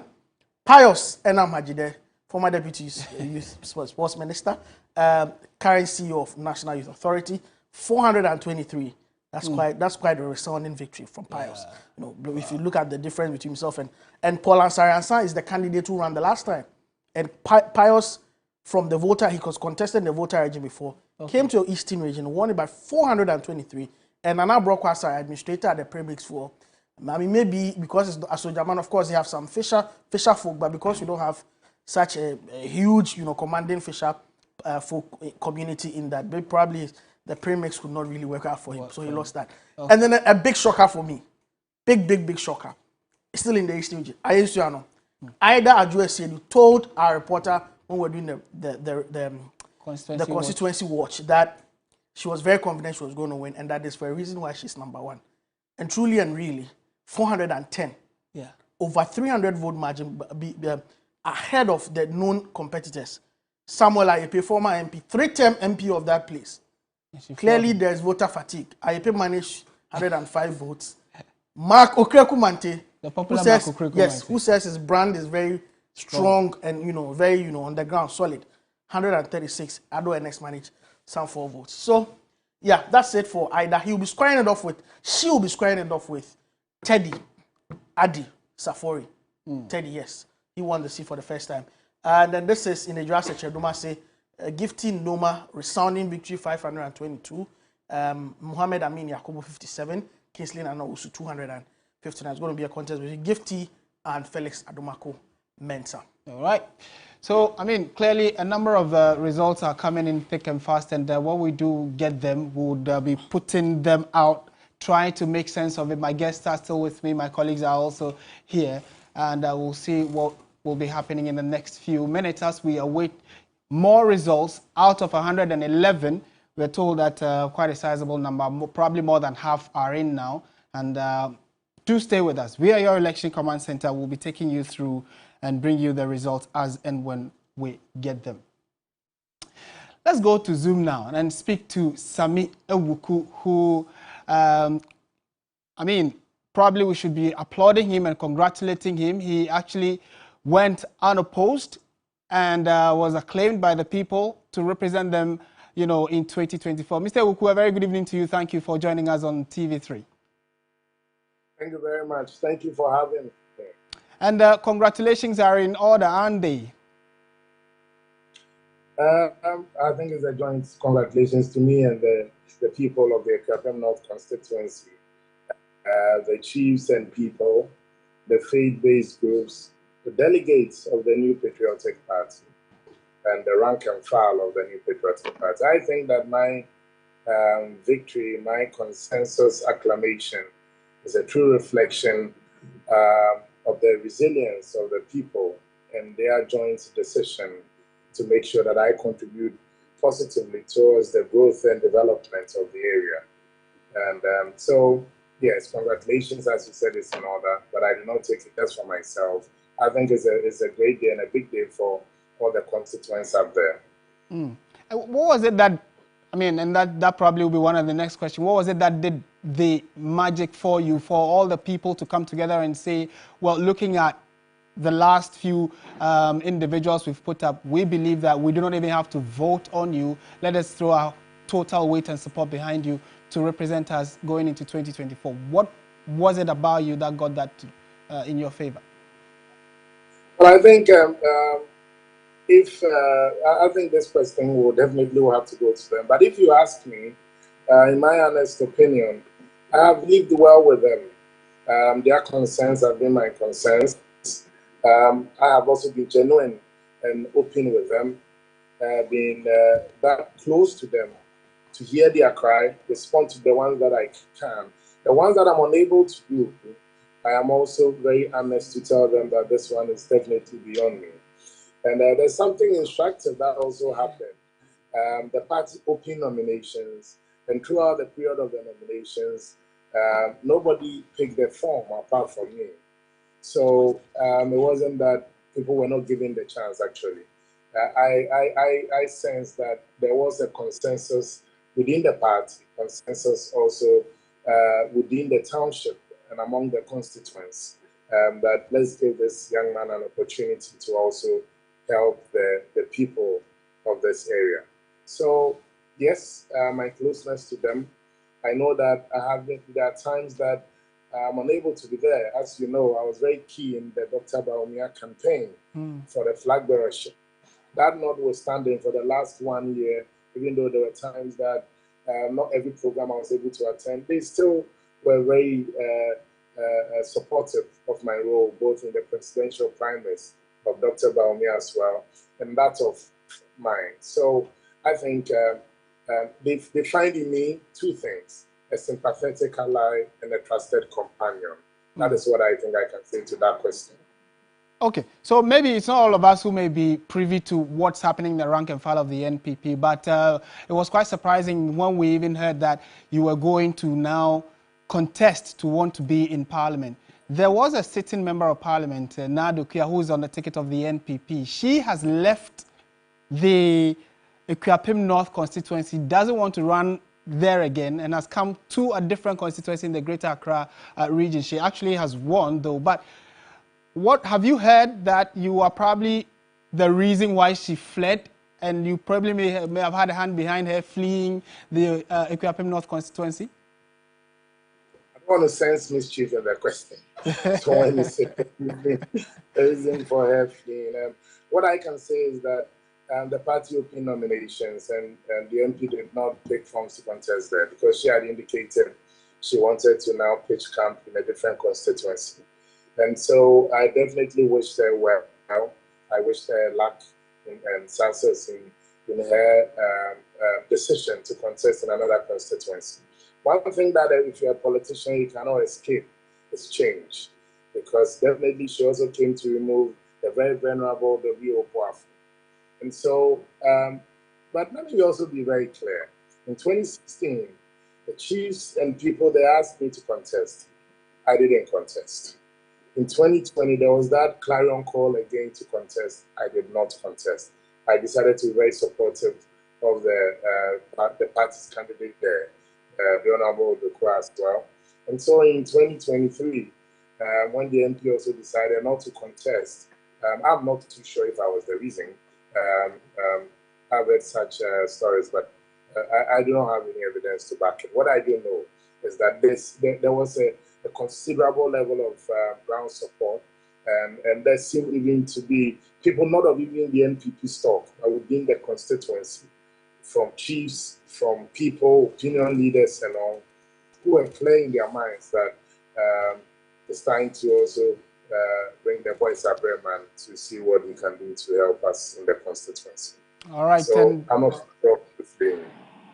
S9: Pius Enam Hajide, former Deputy Youth Sports Minister, current CEO of National Youth Authority, 423. That's quite a resounding victory from Pius. You know, if you look at the difference between himself and Paul Ansari is the candidate who ran the last time, and Pius from the voter, he was contested in the voter region before, came to Eastern region, won it by 423, and Nana Brokwasa, administrator at the premix for. I mean, maybe because it's Asojaman, of course, they have some fisher folk, but because you don't have such a huge, you know, commanding fisher folk community in that, but probably the premix could not really work out for him, so he lost that. And then a big shocker for me, big shocker, still in the Eastern region. I used to know. Either Adjuesi told our reporter when we were doing the constituency watch that she was very confident she was going to win, and that is for a reason why she's number one. And truly and really, 410, over 300 vote margin ahead of the known competitors. Samuel Ayepe, former MP, 3-term MP of that place. Clearly, there's voter fatigue. Ayepe managed 105 votes. Mark Okrekumante,
S1: the popular Mark Okrekumante,
S9: yes, who says his brand is very strong and very on the ground, solid. 136. Ado NX managed some 4 votes. So, yeah, that's it for Ida. She will be squaring it off with Teddy Adi Safori. Teddy, yes, he won the seat for the first time. And then this is in the Jurassic Cheduma say, gifting Noma, resounding victory 522. Muhammad Amin Yakubu 57. Kingsley Nana Usu 259. It's going to be a contest between Gifty and Felix Adomako Mensah.
S1: All right. So, I mean, clearly a number of results are coming in thick and fast, and when we do get them, we would be putting them out, trying to make sense of it. My guests are still with me. My colleagues are also here, and we'll see what will be happening in the next few minutes as we await more results. Out of 111, we're told that quite a sizable number, probably more than half, are in now. And do stay with us. We are your Election Command Center. We'll be taking you through and bring you the results as and when we get them. Let's go to Zoom now and speak to Sami Ewuku, who, I mean, probably we should be applauding him and congratulating him. He actually went unopposed and was acclaimed by the people to represent them, in 2024. Mr. Ewuku, a very good evening to you. Thank you for joining us on TV3.
S10: Thank you very much. Thank you for having me.
S1: And congratulations are in order, aren't they?
S10: I think it's a joint congratulations to me and the people of the Kapem North constituency, the chiefs and people, the faith-based groups, the delegates of the New Patriotic Party, and the rank and file of the New Patriotic Party. I think that my victory, my consensus acclamation is a true reflection of the resilience of the people and their joint decision to make sure that I contribute positively towards the growth and development of the area. And so, yes, congratulations, as you said, it's in order, but I do not take it just for myself. I think it's a great day and a big day for all the constituents up there.
S1: What was it that, and that probably will be one of the next questions. What was it that did the magic for you, for all the people to come together and say, well, looking at the last few individuals we've put up, we believe that we do not even have to vote on you. Let us throw our total weight and support behind you to represent us going into 2024. What was it about you that got that in your favor?
S10: Well, I think I think this question will definitely have to go to them. But if you ask me, in my honest opinion, I have lived well with them. Their concerns have been my concerns. I have also been genuine and open with them, being that close to them, to hear their cry, respond to the ones that I can. The ones that I'm unable to do, I am also very honest to tell them that this one is definitely beyond me. And there's something instructive that also happened. The party opened nominations, and throughout the period of the nominations, nobody picked the form apart from me. So it wasn't that people were not given the chance, actually. I sensed that there was a consensus within the party, consensus also within the township and among the constituents, that let's give this young man an opportunity to also help the people of this area. So yes, my closeness to them, I know that there are times that I'm unable to be there. As you know, I was very key in the Dr. Baumia campaign for the flag bearership. That notwithstanding, for the last 1 year, even though there were times that not every program I was able to attend, they still were very supportive of my role, both in the presidential primaries of Dr. Baumia as well, and that of mine. So I think they find in me two things: a sympathetic ally and a trusted companion. That is what I think I can say to that question.
S1: Okay, so maybe it's not all of us who may be privy to what's happening in the rank and file of the NPP, but it was quite surprising when we even heard that you were going to now contest to want to be in Parliament. There was a sitting member of Parliament, Nadu Kia, who is on the ticket of the NPP. She has left the Ekuapem North constituency, doesn't want to run there again, and has come to a different constituency in the Greater Accra region. She actually has won, though, but what have you heard that you are probably the reason why she fled, and you probably may have had a hand behind her fleeing the Ekuapem North constituency?
S10: I don't want to sense mischief in the question. So when you say the reason for her fleeing, what I can say is that the party opened nominations, and the MP did not pick forms to contest there because she had indicated she wanted to now pitch camp in a different constituency. And so I definitely wish her well. I wish her luck and success in her decision to contest in another constituency. One thing that if you're a politician, you cannot escape is change, because definitely she also came to remove the very venerable W.O. Orphan. And so, but let me also be very clear. In 2016, the chiefs and people, they asked me to contest. I didn't contest. In 2020, there was that clarion call again to contest. I did not contest. I decided to be very supportive of the party's candidate there, the Honorable Dokura as well. And so in 2023, when the MP also decided not to contest, I'm not too sure if I was the reason. I've heard such stories, but I do not have any evidence to back it. What I do know is that there was a considerable level of ground support, and there seemed even to be people not of even the NPP stock, but within the constituency, from chiefs, from people, opinion leaders and all, who were clear in their minds that it's time to also bring the voice up here, man, to see what we can do to help us in the constituency.
S1: All right.
S10: So I'm not sure if they...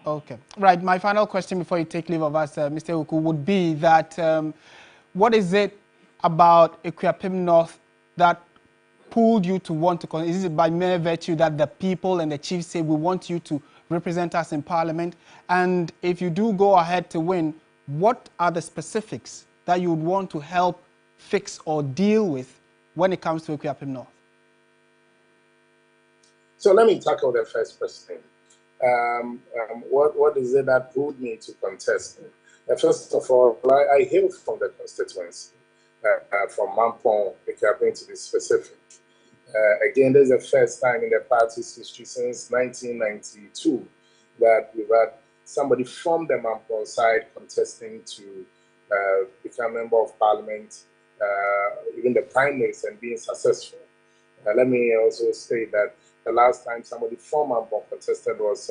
S1: Okay. Right. My final question before you take leave of us, Mr. Uku, would be that what is it about Ekuapem North that pulled you to want to, is it by mere virtue that the people and the chiefs say we want you to represent us in Parliament? And if you do go ahead to win, what are the specifics that you would want to help fix or deal with when it comes to Ekuapem North?
S10: So let me tackle the first question. What is it that pulled me to contest? First of all, I hail from the constituency, from Mampong, Ekuapem to be specific. Again, this is the first time in the party's history since 1992 that we've had somebody from the Mampong side contesting to become a member of Parliament, even the primaries, and being successful. Let me also state that the last time somebody from Mampong contested was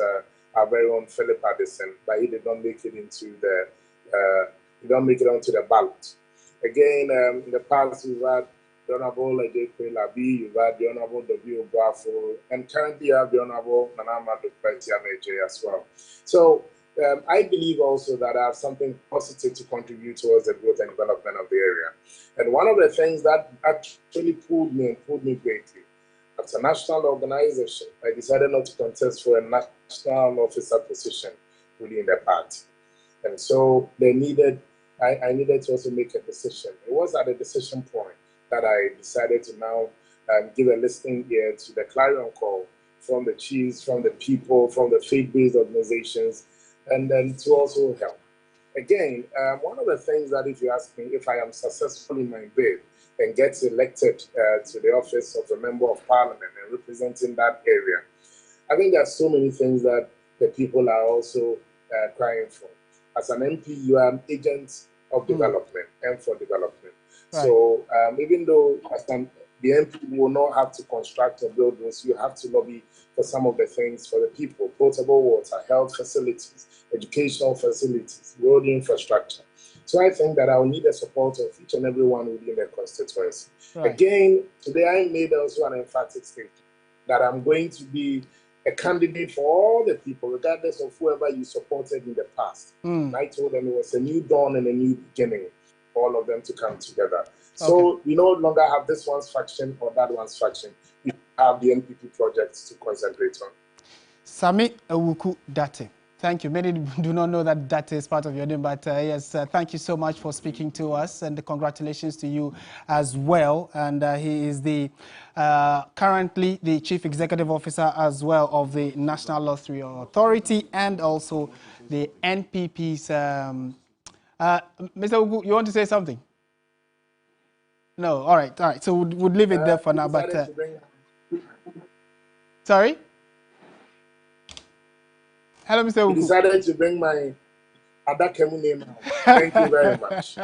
S10: our very own Philip Addison, but he did not make it into the onto the ballot. Again, in the past, we've had the Honorable Ejekwe Labi, you've had the Honorable W. Bafo, and currently you have the Honorable Nanama Dupetiameje as well. So I believe also that I have something positive to contribute towards the growth and development of the area. And one of the things that actually pulled me greatly, as a national organization, I decided not to contest for a national officer position within the party. And so I needed to also make a decision. It was at a decision point that I decided to now give a listening ear to the clarion call from the chiefs, from the people, from the faith-based organizations, and then to also help. Again, one of the things that if you ask me if I am successful in my bid, and gets elected to the office of a member of parliament and representing that area, I think there are so many things that the people are also crying for. As an MP, you are an agent of development and for development. Right. So even though the MP will not have to construct or build those, you have to lobby for some of the things for the people: potable water, health facilities, educational facilities, road infrastructure. So I think that I will need the support of each and everyone within the constituency. Right. Again, today I made also an emphatic statement that I'm going to be a candidate for all the people, regardless of whoever you supported in the past. And I told them it was a new dawn and a new beginning for all of them to come together. So we no longer have this one's faction or that one's faction. We have the NPP projects to concentrate on.
S1: Sami Ewuku Date. Thank you. Many do not know that that is part of your name, but yes, thank you so much for speaking to us, and congratulations to you as well. And he is the currently the Chief Executive Officer as well of the National Lottery Authority and also the NPP's. Mr. Ugu, you want to say something? No. All right. All right. So we'll leave it there for now. But sorry. Hello, Mr. Ugu.
S10: I decided to bring my Adakemu name out. Thank you very much.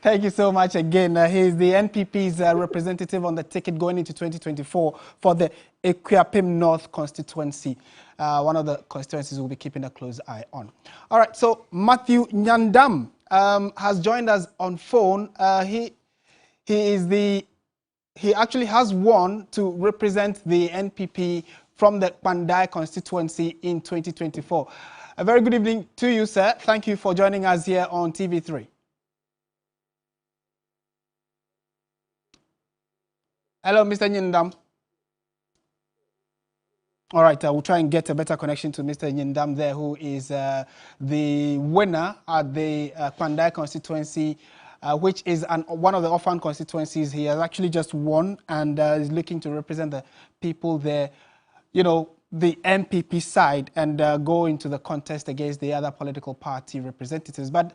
S1: Thank you so much again. He's the NPP's representative on the ticket going into 2024 for the Equiapim North constituency. One of the constituencies we'll be keeping a close eye on. All right, so Matthew Nyandam has joined us on phone. He actually has won to represent the NPP from the Pandai constituency in 2024. A very good evening to you, sir. Thank you for joining us here on TV3. Hello, Mr. Nyindam. All right, we'll try and get a better connection to Mr. Nyindam there, who is the winner at the Pandai constituency, which is one of the orphan constituencies. He has actually just won and is looking to represent the people there, you know, the NPP side, and go into the contest against the other political party representatives. But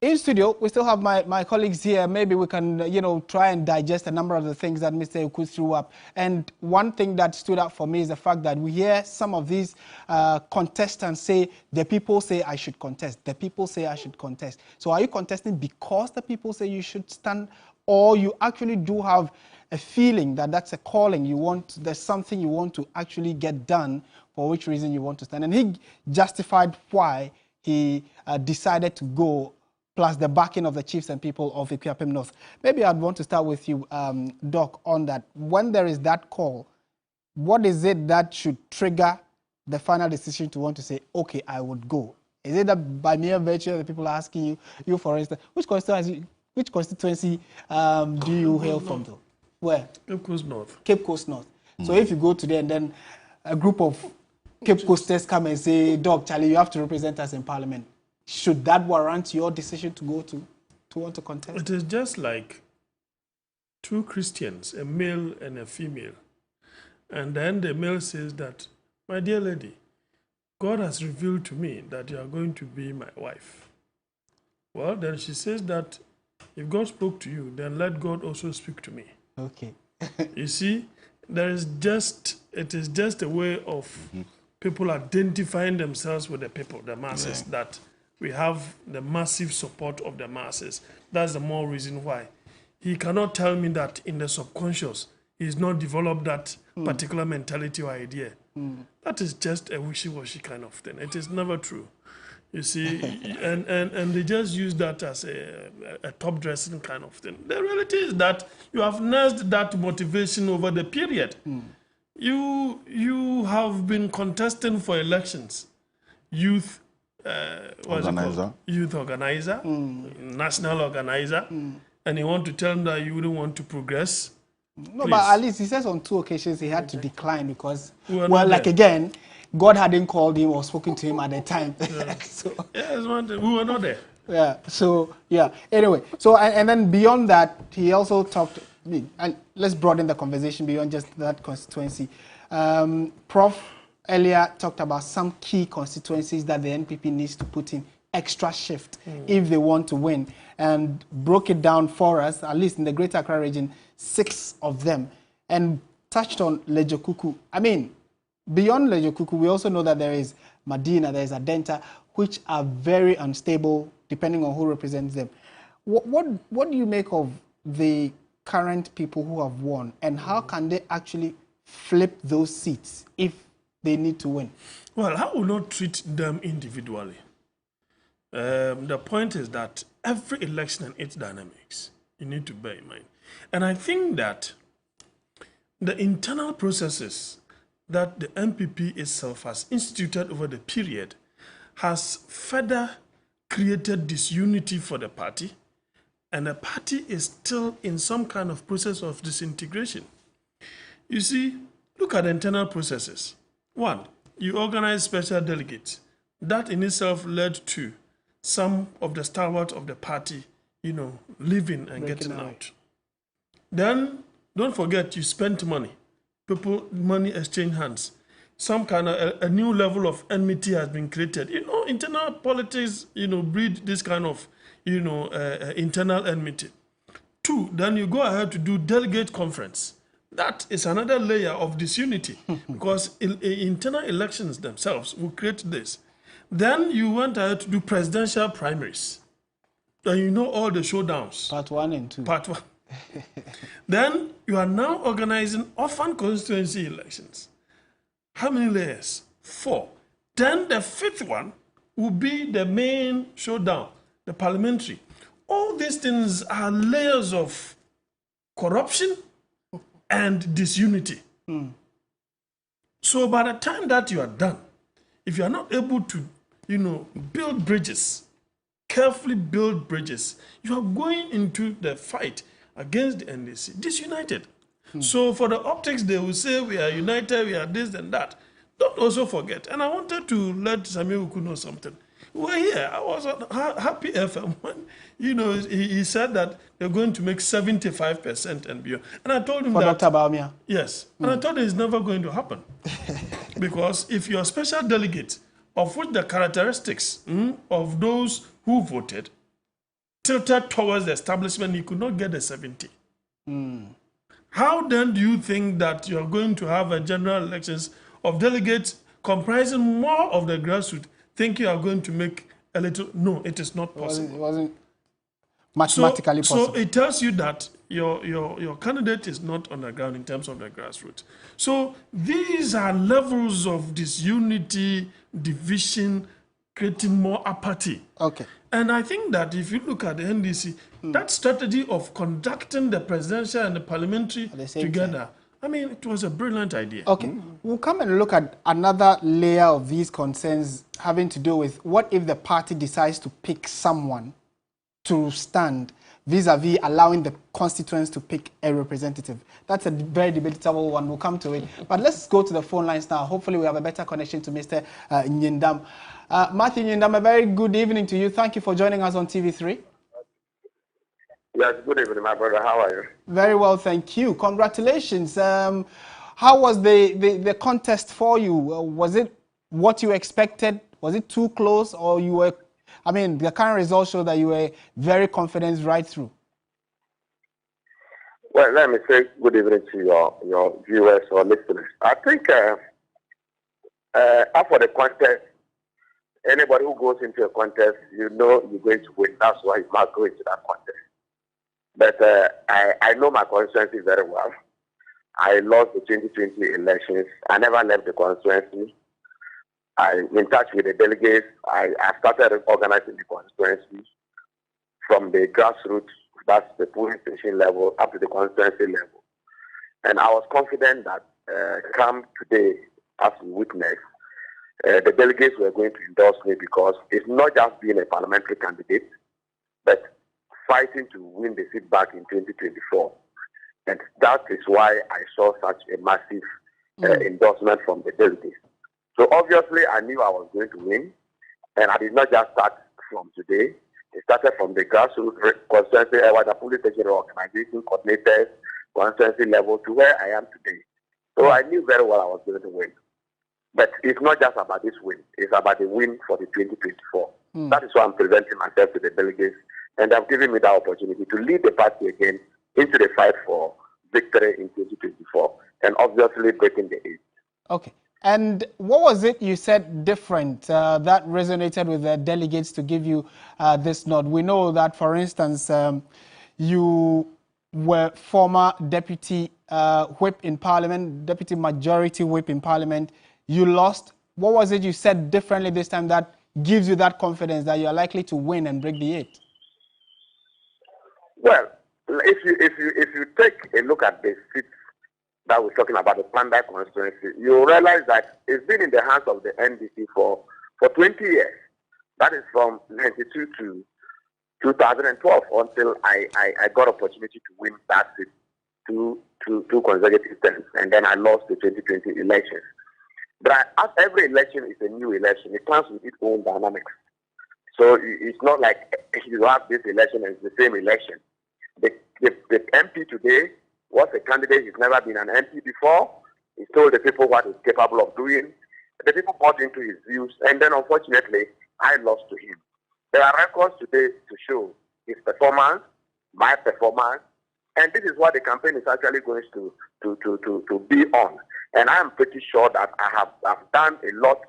S1: in studio, we still have my colleagues here. Maybe we can, you know, try and digest a number of the things that Mr. Uku threw up. And one thing that stood out for me is the fact that we hear some of these contestants say, the people say I should contest. The people say I should contest. So are you contesting because the people say you should stand, or you actually do have a feeling that that's a calling you want, there's something you want to actually get done, for which reason you want to stand? And he justified why he decided to go, plus the backing of the chiefs and people of Equiapim North. Maybe I'd want to start with you, Doc, on that. When there is that call, what is it that should trigger the final decision to want to say, okay, I would go? Is it that by mere virtue the people are asking you for instance, which constituency do you hail from, though? Where?
S2: Cape Coast North.
S1: Cape Coast North. So if you go today and then a group of Cape Coasters come and say, Doc, Charlie, you have to represent us in Parliament, should that warrant your decision to go to want to contest?
S2: It is just like two Christians, a male and a female. And then the male says that, my dear lady, God has revealed to me that you are going to be my wife. Well, then she says that if God spoke to you, then let God also speak to me.
S1: Okay.
S2: You see, it is just a way of people identifying themselves with the people, the masses, that we have the massive support of the masses. That's the more reason why. He cannot tell me that in the subconscious, he's not developed that particular mentality or idea. That is just a wishy-washy kind of thing. It is never true. You see, and they just use that as a top-dressing kind of thing. The reality is that you have nursed that motivation over the period. You have been contesting for elections. Youth organizer, national organizer, and you want to tell them that you wouldn't want to progress.
S1: No, but at least he saes on 2 occasions he had to decline because, well, like again, God hadn't called him or spoken to him at the time.
S2: Yeah.
S1: So,
S2: yes, we were not there.
S1: Yeah. So yeah. Anyway, so and then beyond that, he also talked. And let's broaden the conversation beyond just that constituency. Prof earlier talked about some key constituencies that the NPP needs to put in extra shift if they want to win, and broke it down for us, at least in the Greater Accra region, 6 of them, and touched on Lejokuku. I mean, beyond Lejokuku, we also know that there is Medina, there is Adenta, which are very unstable depending on who represents them. What do you make of the current people who have won, and how can they actually flip those seats if they need to win?
S2: Well, I will not treat them individually. The point is that every election and its dynamics, you need to bear in mind. And I think that the internal processes that the NPP itself has instituted over the period has further created disunity for the party, and the party is still in some kind of process of disintegration. You see, look at the internal processes. One, you organize special delegates. That in itself led to some of the stalwarts of the party, leaving and getting out. Then, don't forget, you spent money. Money exchange hands. Some kind of a new level of enmity has been created. Internal politics, breed this kind of, internal enmity. 2, then you go ahead to do delegate conference. That is another layer of disunity because internal elections themselves will create this. Then you went ahead to do presidential primaries. And all the showdowns.
S1: Part 1 and 2.
S2: Part 1. Then you are now organizing orphan constituency elections. How many layers? 4. Then the 5th one will be the main showdown, the parliamentary. All these things are layers of corruption and disunity. So by the time that you are done, if you are not able to, build bridges, carefully build bridges, you are going into the fight against the NDC, disunited. So for the optics, they will say we are united, we are this and that. Don't also forget, and I wanted to let Samuel Uku know something. We were here, I was on Happy FM when, he said that they're going to make 75% and beyond. And I told him
S1: for
S2: that—
S1: Dr. Baumia.
S2: Yes, and I told him it's never going to happen. Because if you're a special delegate, of which the characteristics of those who voted tilted towards the establishment, you could not get the 70. How then do you think that you're going to have a general elections of delegates comprising more of the grassroots, think you are going to make a little— No, it is not possible.
S1: It wasn't mathematically possible.
S2: So it tells you that your candidate is not on the ground in terms of the grassroots. So these are levels of disunity, division, creating more apathy.
S1: Okay.
S2: And I think that if you look at the NDC, that strategy of conducting the presidential and the parliamentary together, I mean, it was a brilliant idea.
S1: Okay. We'll come and look at another layer of these concerns having to do with what if the party decides to pick someone to stand vis-a-vis allowing the constituents to pick a representative. That's a very debatable one. We'll come to it. But let's go to the phone lines now. Hopefully we have a better connection to Mr. Nyindam. Matthew Nyindam, a very good evening to you. Thank you for joining us on TV3.
S11: Yes, good evening, my brother. How are you?
S1: Very well, thank you. Congratulations. How was the contest for you? Was it what you expected? Was it too close, or you were— I mean, the current results show that you were very confident right through.
S11: Well, let me say good evening to your viewers or listeners. I think after the contest, anybody who goes into a contest, you're going to win. That's why you must go into that contest. But I know my constituency very well. I lost the 2020 elections. I never left the constituency. I'm in touch with the delegates. I started organizing the constituency from the grassroots, that's the polling station level, up to the constituency level. And I was confident that come today, as we witnessed, the delegates were going to endorse me because it's not just being a parliamentary candidate, but fighting to win the seat back in 2024. And that is why I saw such a massive endorsement from the delegates. So obviously, I knew I was going to win, and I did not just start from today. It started from the grassroots constituency, the police station organization, coordinators, constituency level to where I am today. So I knew very well I was going to win. But it's not just about this win. It's about the win for the 2024. That is why I'm presenting myself to the delegates, and they've given me that opportunity to lead the party again into the fight for victory in 2024, and obviously breaking the age.
S1: Okay. And what was it you said different that resonated with the delegates to give you this nod? We know that, for instance, you were former deputy whip in parliament, deputy majority whip in parliament. You lost. What was it you said differently this time that gives you that confidence that you are likely to win and break the 8?
S11: Well, if you take a look at the seats that we're talking about, the Pandai constituency, you realize that it's been in the hands of the NDC for 20 years. That is from 92 to 2012 until I got opportunity to win that seat two consecutive terms, and then I lost the 2020 elections. But as every election is a new election, it comes with its own dynamics. So it's not like you have this election and it's the same election. The MP today was a candidate. He's never been an MP before. He told the people what he's capable of doing. The people bought into his views, and then unfortunately, I lost to him. There are records today to show his performance, my performance, and this is what the campaign is actually going to be on. And I am pretty sure that I've done a lot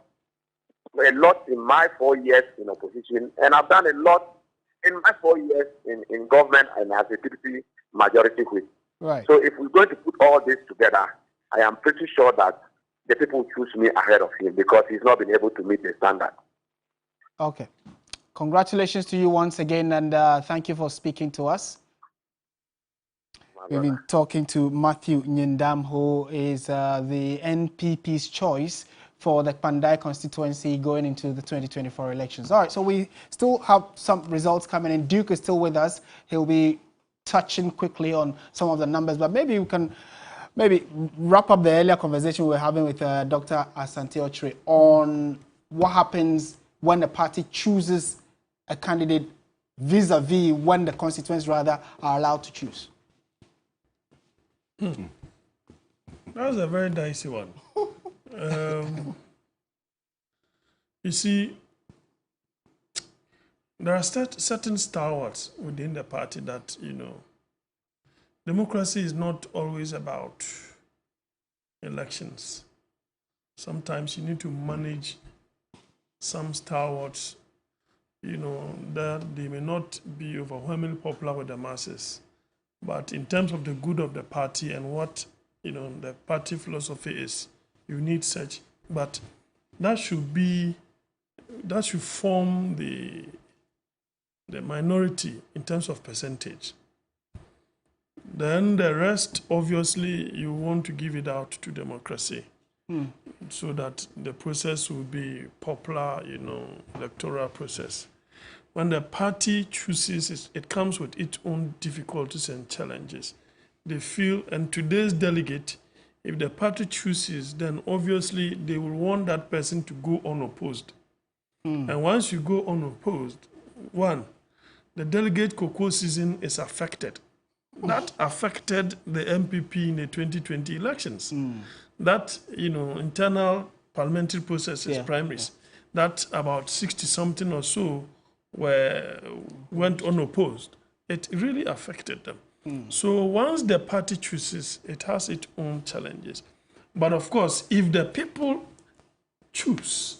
S11: in my 4 years in opposition, and I've done a lot in my 4 years in government and as a deputy majority whip.
S1: Right.
S11: So if we're going to put all this together, I am pretty sure that the people choose me ahead of him because he's not been able to meet the standard.
S1: Okay. Congratulations to you once again, and thank you for speaking to us. We've been talking to Matthew Nyindam, who is the NPP's choice for the Pandai constituency going into the 2024 elections. All right, so we still have some results coming in. Duke is still with us. He'll be touching quickly on some of the numbers, but maybe we can wrap up the earlier conversation we were having with Dr. Asante Ochre on what happens when the party chooses a candidate vis-a-vis when the constituents rather are allowed to choose.
S2: That was a very dicey one. You see, there are certain stalwarts within the party that, democracy is not always about elections. Sometimes you need to manage some stalwarts, that they may not be overwhelmingly popular with the masses. But in terms of the good of the party and what, the party philosophy is, you need such. But that should form the minority in terms of percentage. Then the rest, obviously, you want to give it out to democracy so that the process will be popular, electoral process. When the party chooses, it comes with its own difficulties and challenges. They feel, and today's delegate, if the party chooses, then obviously they will want that person to go unopposed. And once you go unopposed, one, the delegate cocoa season is affected. That affected the MPP in the 2020 elections. That, internal parliamentary processes, primaries, that about 60-something or so went unopposed. It really affected them. So once the party chooses, it has its own challenges. But of course, if the people choose,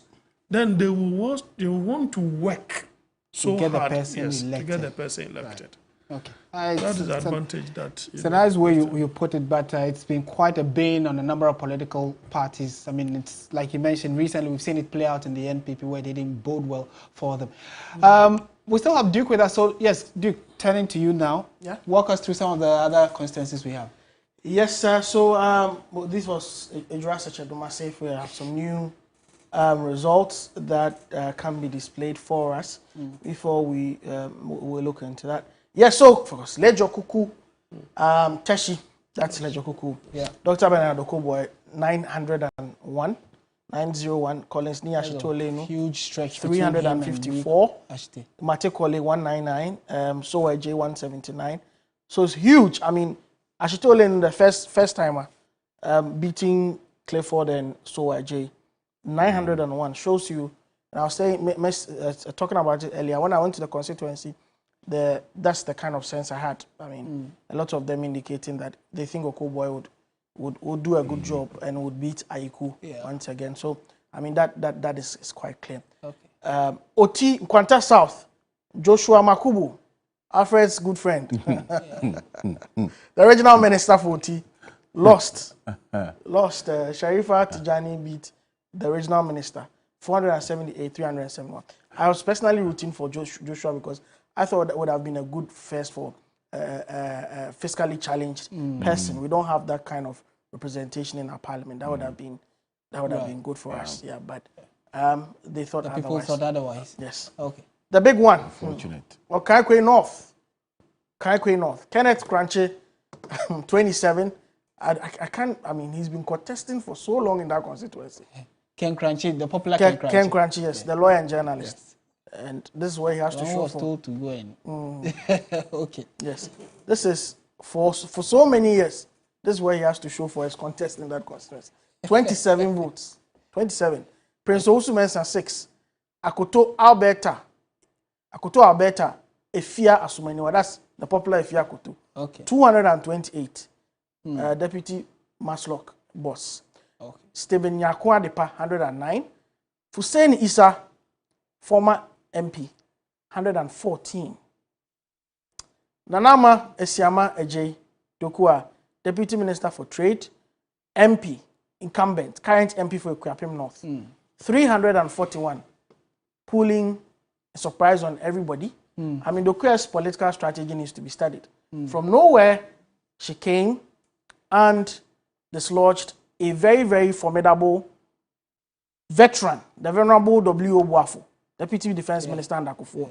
S2: then they will want to work so hard to get the person elected.
S1: Right. Okay.
S2: That is the advantage that...
S1: It's a nice way you put it, but it's been quite a bane on a number of political parties. I mean, it's like you mentioned, recently we've seen it play out in the NPP where they didn't bode well for them. We still have Duke with us, so yes, Duke, turning to you now. Yeah. Walk us through some of the other constituencies we have.
S9: Yes, sir. So this was a draft such a safe. We have some new results that can be displayed for us before we look into that. Yes, so for us, Lejo Kuku, Teshi, that's Lejo Kuku. Yeah. Dr. Bernard Okoboy, 901. 901, Collins Ni Ashitolenu,
S1: huge stretch,
S9: 354, Mate Kole 199, Sowa J 179. So it's huge. I mean, Ashitolenu, the first timer, beating Clifford and Sowa J 901 shows you And I was saying, talking about it earlier, when I went to the constituency, that's the kind of sense I had. I mean, a lot of them indicating that they think Okoboy would do a good job and would beat Aiku once again. So, I mean, that is quite clear. Okay. Oti Nkwanta South, Joshua Makubu, Alfred's good friend, the regional minister for Oti, lost. Sharifa Tijani beat the regional minister, 478, 371. I was personally rooting for Joshua because I thought that would have been a good first for a fiscally challenged person. We don't have that kind of representation in our parliament. That would have been good for us. Yeah, but they thought otherwise.
S1: People thought otherwise.
S9: Yes.
S1: Okay.
S9: The big one.
S8: Unfortunate.
S9: Well, Kaikwe North. Kenneth Crunchy, 27. I can't. I mean, he's been contesting for so long in that constituency.
S1: Ken Crunchy, the popular
S9: Ken Crunchy, yes, the lawyer and journalist. Yes. And this is where he has to show
S1: was told to go in. Okay.
S9: Yes. This is for so many years. This is where he has to show for his contest in that constituency. 27 votes. 27. Prince Osumensa 6. Akoto Alberta, Efia Asumaniwa. That's the popular Efia Akoto.
S1: Okay.
S9: 228. Deputy Maslock boss.
S1: Okay.
S9: Stephen Nyakwa Depa 109. Hussein Issa, former MP, 114. Nanama Esiama Ejei Dokua, Deputy Minister for Trade, MP, incumbent, current MP for Kwapim North, 341, pulling a surprise on everybody. I mean, Dokua's political strategy needs to be studied. From nowhere, she came and dislodged a very, very formidable veteran, the Venerable W.O. Boafo, Deputy Defense Minister and Akufo.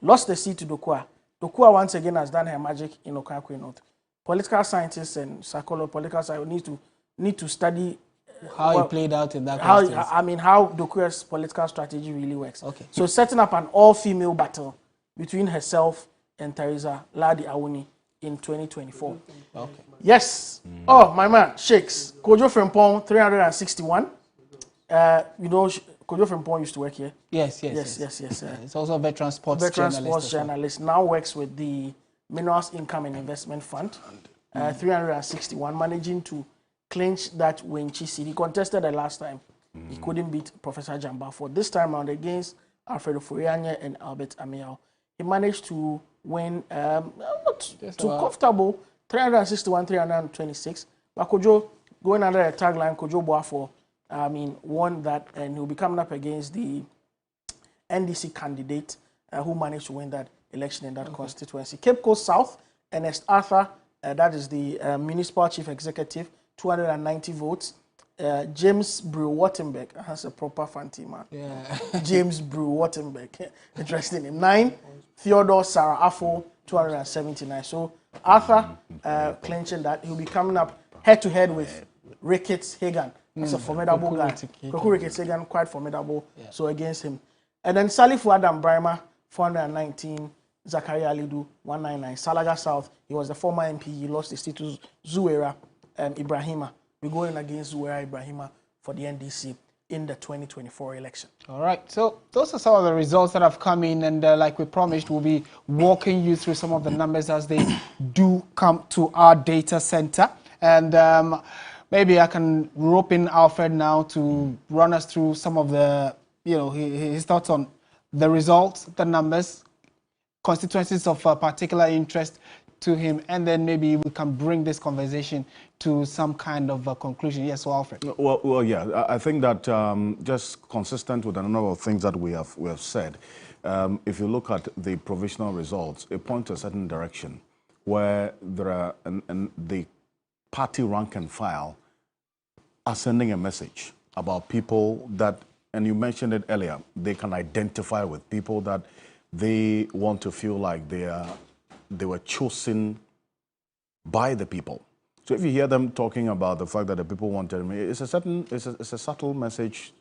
S9: Lost the seat to Dokua. Dokua once again has done her magic in Okakwe North. Political scientists and psychologists, political scientists need to study
S1: how it played out in that context.
S9: How Dokua's political strategy really works.
S1: Okay.
S9: So setting up an all-female battle between herself and Theresa Ladi Awuni in 2024.
S1: Okay.
S9: Yes. Oh, my man, Shakes. Kojo Frimpong, 361. Kojo Frimpong used to work here.
S1: Yes. It's also a veteran sports journalist.
S9: Now works with the Minerals Income and Investment Fund. 361, managing to clinch that Wenchi seat. He contested the last time. He couldn't beat Professor Jamba. For this time around against Alfredo Furianya and Albert Amiao, he managed to win not too comfortable, 361, 326. But Kojo, going under the tagline, Kojo Boafo, won that, and he'll be coming up against the NDC candidate who managed to win that election in that constituency. Cape Coast South, Ernest Arthur, that is the municipal chief executive, 290 votes. James Brew-Wattenberg, that's a proper fancy man. Yeah. James Brew-Wattenberg, interesting name. 9, Theodore Sarah Afo, 279. So Arthur clinching that. He'll be coming up head-to-head with Ricketts Hagan. That's a formidable guy. Koku Ricketts Hagan, quite formidable. Yeah. So against him. And then Salifu Adam Brima, 419. Zakaria Alidu, 199. Salaga South, he was the former MP. He lost his seat to Zuwera Ibrahima. We're going against Zuwera Ibrahima for the NDC in the 2024 election. All
S1: right. So those are some of the results that have come in. And like we promised, we'll be walking you through some of the numbers as they do come to our data center. And maybe I can rope in Alfred now to run us through some of the, his thoughts on the results, the numbers, constituencies of particular interest to him, and then maybe we can bring this conversation to some kind of a conclusion. Yes, so Alfred.
S8: Well, yeah. I think that just consistent with a number of things that we have said, if you look at the provisional results, it points to a certain direction where there are the party rank and file are sending a message about people that, and you mentioned it earlier, they can identify with people that they want to feel like they were chosen by the people. So if you hear them talking about the fact that the people wanted me, it's a subtle message,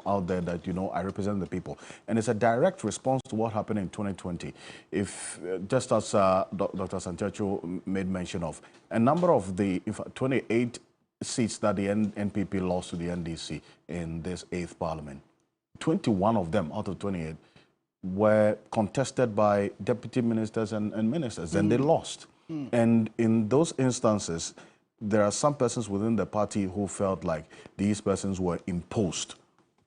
S8: out there that, I represent the people. And it's a direct response to what happened in 2020. If, just as Dr. Santiago made mention of, a number of the 28 seats that the NPP lost to the NDC in this 8th parliament, 21 of them out of 28 were contested by deputy ministers and ministers, and they lost. And in those instances, there are some persons within the party who felt like these persons were imposed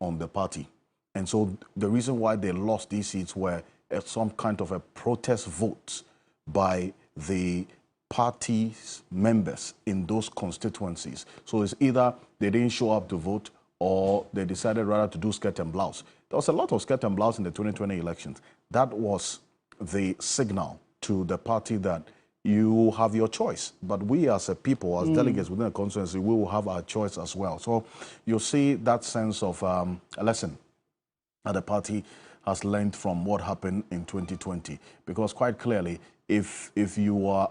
S8: on the party. And so the reason why they lost these seats were some kind of a protest vote by the party's members in those constituencies. So it's either they didn't show up to vote or they decided rather to do skirt and blouse. There was a lot of skirt and blouse in the 2020 elections. That was the signal to the party that you have your choice. But we as a people, as delegates within the constituency, we will have our choice as well. So you'll see that sense of a lesson that the party has learned from what happened in 2020. Because quite clearly, if you are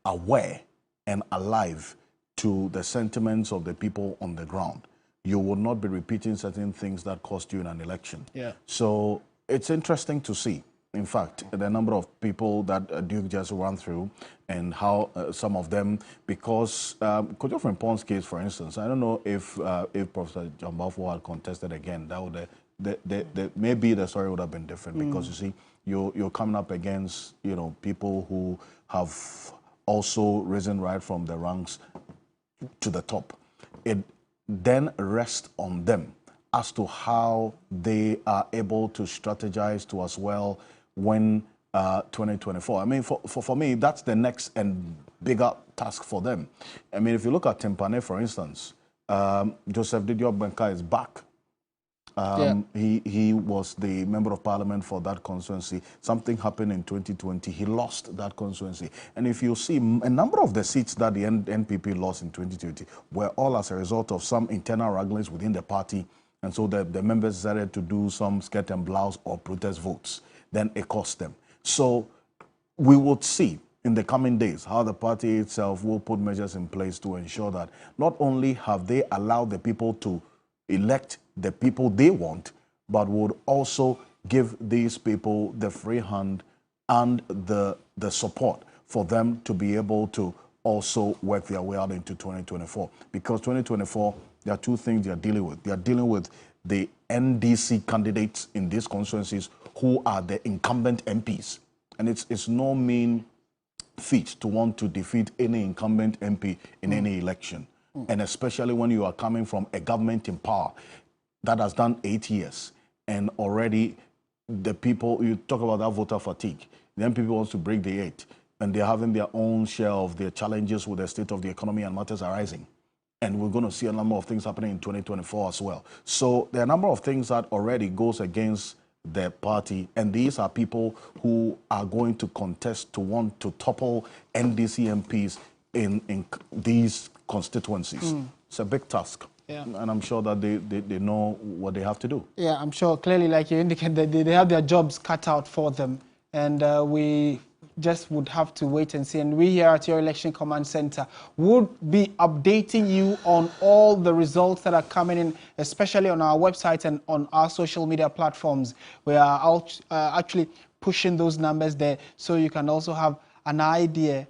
S8: aware and alive to the sentiments of the people on the ground, you will not be repeating certain things that cost you in an election. Yeah. So it's interesting to see, in fact, the number of people that Duke just ran through and how some of them, because Kojo Frimpong's case, for instance, I don't know if Professor John Balfour had contested again, that would maybe the story would have been different, because you see, you're coming up against people who have also risen right from the ranks to the top. It then rests on them as to how they are able to strategize to as well win 2024. I mean, for me, that's the next and bigger task for them. I mean, if you look at Timpane, for instance, Joseph Didier Benka is back. He was the member of parliament for that constituency. Something happened in 2020. He lost that constituency. And if you see, a number of the seats that the NPP lost in 2020 were all as a result of some internal wranglings within the party. And so the members decided to do some skirt and blouse or protest votes. Then it cost them. So we would see in the coming days how the party itself will put measures in place to ensure that not only have they allowed the people to elect the people they want, but would also give these people the free hand and the support for them to be able to also work their way out into 2024. Because 2024, there are two things they are dealing with. They are dealing with the NDC candidates in these constituencies who are the incumbent MPs. And it's no mean feat to want to defeat any incumbent MP in any election. And especially when you are coming from a government in power that has done 8 years, and already the people, you talk about that voter fatigue, then people want to break the 8, and they're having their own share of their challenges with the state of the economy and matters arising. And we're going to see a number of things happening in 2024 as well. So there are a number of things that already goes against the party, and these are people who are going to contest to want to topple NDC MPs in these constituencies. It's a big task. Yeah. And I'm sure that they know what they have to do. Yeah, I'm sure clearly, like you indicated, they have their jobs cut out for them. And we just would have to wait and see. And we here at your Election Command Center would be updating you on all the results that are coming in, especially on our website and on our social media platforms. We are actually pushing those numbers there, so you can also have an idea.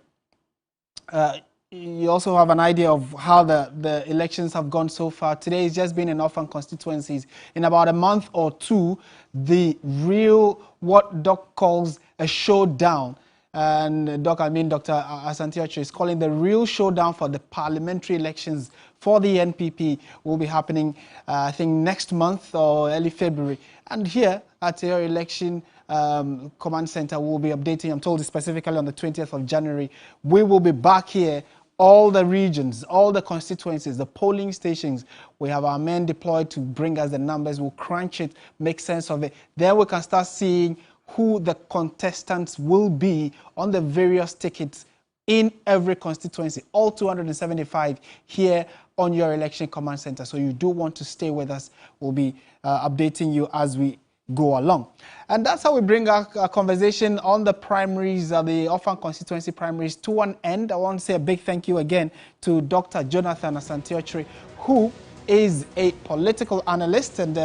S8: You also have an idea of how the elections have gone so far. Today has just been in Orphan constituencies. In about a month or two, the real, what Doc calls a showdown, and Dr. Asante-Akyere is calling the real showdown for the parliamentary elections for the NPP will be happening, I think, next month or early February. And here at your Election Command Center, we'll be updating, I'm told specifically on the 20th of January. We will be back here, all the regions, all the constituencies, the polling stations. We have our men deployed to bring us the numbers. We'll crunch it, make sense of it. Then we can start seeing who the contestants will be on the various tickets in every constituency, all 275 here on your Election Command Center. So you do want to stay with us. We'll be updating you as we go along. And that's how we bring our conversation on the primaries, the Orphan constituency primaries, to an end. I want to say a big thank you again to Dr. Jonathan Asante-Akyere, who is a political analyst and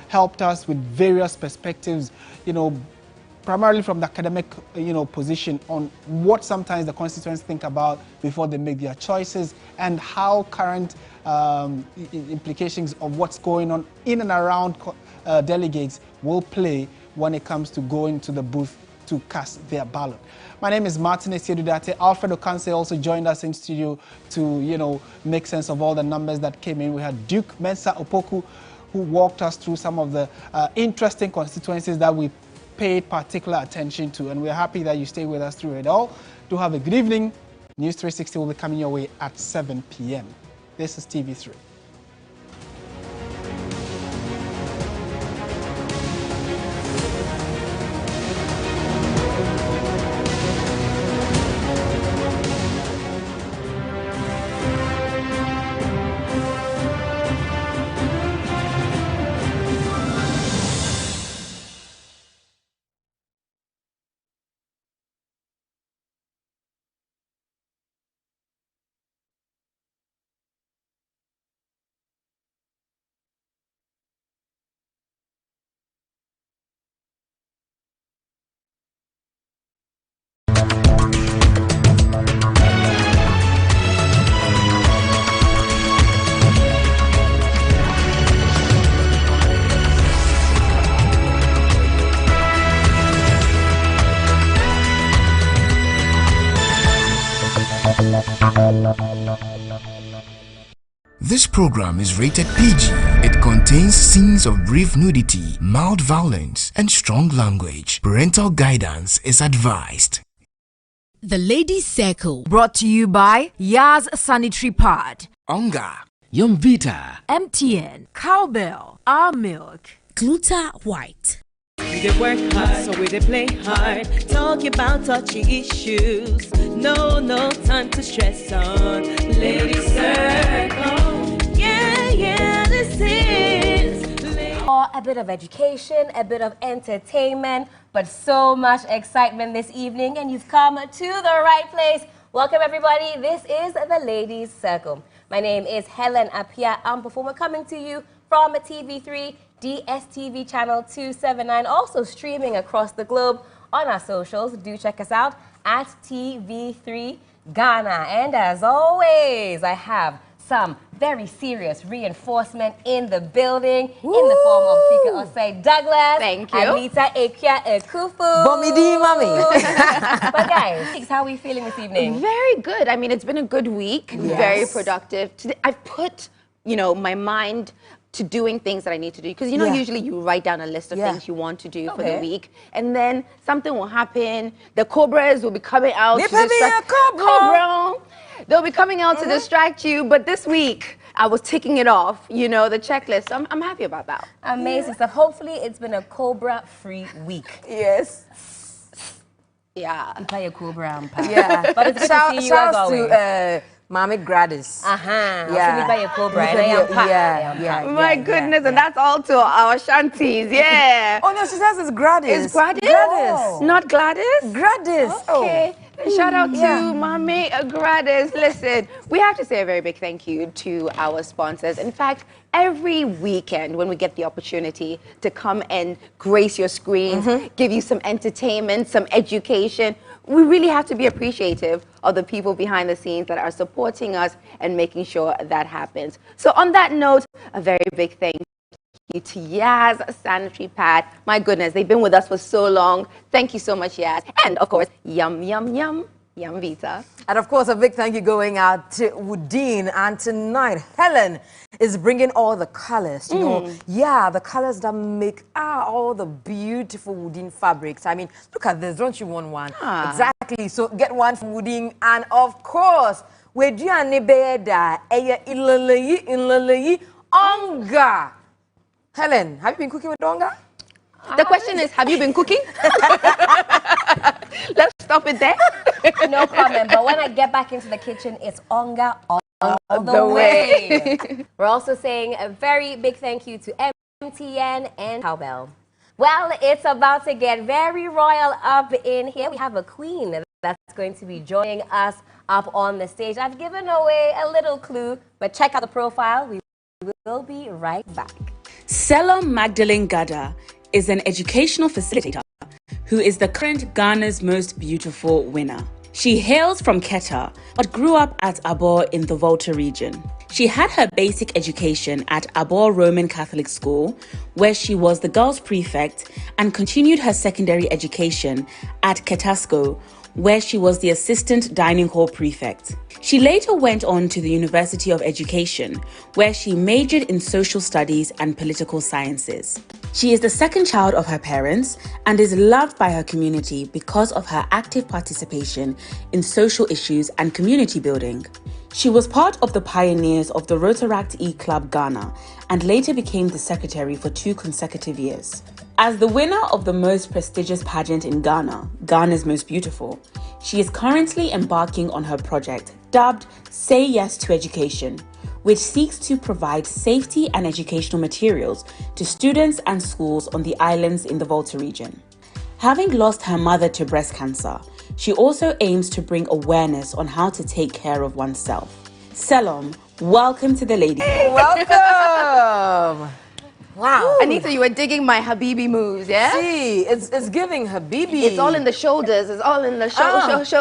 S8: helped us with various perspectives, primarily from the academic, position on what sometimes the constituents think about before they make their choices, and how current implications of what's going on in and around
S1: delegates will play when it comes to going to the booth to cast their ballot. My name is Martin Esiedudate. Alfred Okanse also joined us in studio to, make sense of all the numbers that came in. We had Duke Mensa Opoku, who walked us through some of the interesting constituencies that we paid particular attention to, and we're happy that you stay with us through it all. Do have a good evening. News 360 will be coming your way at 7 p.m. This is TV3.
S12: This program is rated PG. It contains scenes of brief nudity, mild violence, and strong language. Parental guidance is advised.
S13: The Ladies Circle, brought to you by Yaz Sanitary Pad,
S12: Onga,
S13: Yumvita, MTN, Cowbell, Our Milk, Gluta White.
S14: We dey work hard, so we dey play hard. Talk about touchy issues. No time to stress on. Ladies Circle. Yeah, this is.
S15: A bit of education, a bit of entertainment, but so much excitement this evening, and you've come to the right place. Welcome, everybody. This is the Ladies Circle. My name is Helen Apia. I'm performer coming to you from TV3. DSTV channel 279, also streaming across the globe on our socials. Do check us out at TV3 Ghana. And as always, I have some very serious reinforcement in the building. Woo! In the form of Speaker Osei Douglas.
S16: Thank you.
S15: Anita Ekia Ekufu.
S16: Bomidi Mami.
S15: But guys, how are we feeling this evening?
S16: Very good. I mean, it's been a good week.
S15: Yes.
S16: Very productive. I've put, my mind to doing things that I need to do. Because, usually you write down a list of things you want to do for the week. And then something will happen. The cobras will be coming out to distract They'll be coming out to distract you. But this week, I was ticking it off, the checklist. So I'm happy about that.
S15: Amazing stuff. Hopefully, it's been a cobra-free week.
S16: Yes. Yeah.
S15: You play a cobra.
S16: Yeah.
S15: But it's good to see you as always.
S16: To Mommy Gradis.
S15: Yeah.
S16: My goodness, and that's all to our shanties. Yeah.
S17: Oh no, she says it's Gradis.
S16: It's Gradis?
S17: Gradis.
S16: Not Gladys?
S17: Gradis.
S16: Okay. Oh. Shout out to Mommy Gradis. Listen, we have to say a very big thank you to our sponsors. In fact, every weekend when we get the opportunity to come and grace your screens, give you some entertainment, some education, we really have to be appreciative of the people behind the scenes that are supporting us and making sure that happens. So on that note, a very big thank you to Yaz Sanitary Pad. My goodness, they've been with us for so long. Thank you so much, Yaz. And of course, Yumvita.
S17: And of course, a big thank you going out to Woodine. And tonight, Helen is bringing all the colors, the colors that make all the beautiful Woodine fabrics. I mean, look at this. Don't you want one? Exactly. So get one from Woodine. And of course, we do Onga. Helen, have you been cooking with Onga?
S16: The question is, have you been cooking? Let's stop it there.
S15: No comment. But when I get back into the kitchen, it's Onga all the way. We're also saying a very big thank you to MTN and Cowbell. Well, it's about to get very royal up in here. We have a queen that's going to be joining us up on the stage. I've given away a little clue, but check out the profile. We will be right back.
S18: Stella Magdalene Gada is an educational facilitator who is the current Ghana's Most Beautiful winner. She hails from Keta, but grew up at Abo in the Volta region. She had her basic education at Abor Roman Catholic School, where she was the girls' prefect, and continued her secondary education at Ketasco, where she was the assistant dining hall prefect. She later went on to the University of Education, where she majored in social studies and political sciences. She is the second child of her parents and is loved by her community because of her active participation in social issues and community building. She was part of the pioneers of the Rotaract E-Club Ghana and later became the secretary for 2 consecutive years. As the winner of the most prestigious pageant in Ghana, Ghana's Most Beautiful, she is currently embarking on her project dubbed Say Yes to Education, which seeks to provide safety and educational materials to students and schools on the islands in the Volta region. Having lost her mother to breast cancer, she also aims to bring awareness on how to take care of oneself. Selom, welcome to the Ladies.
S17: Welcome. Wow.
S16: Anita, you were digging my Habibi moves, yeah?
S17: See, it's giving Habibi.
S16: It's all in the shoulders. It's all in the shoulders.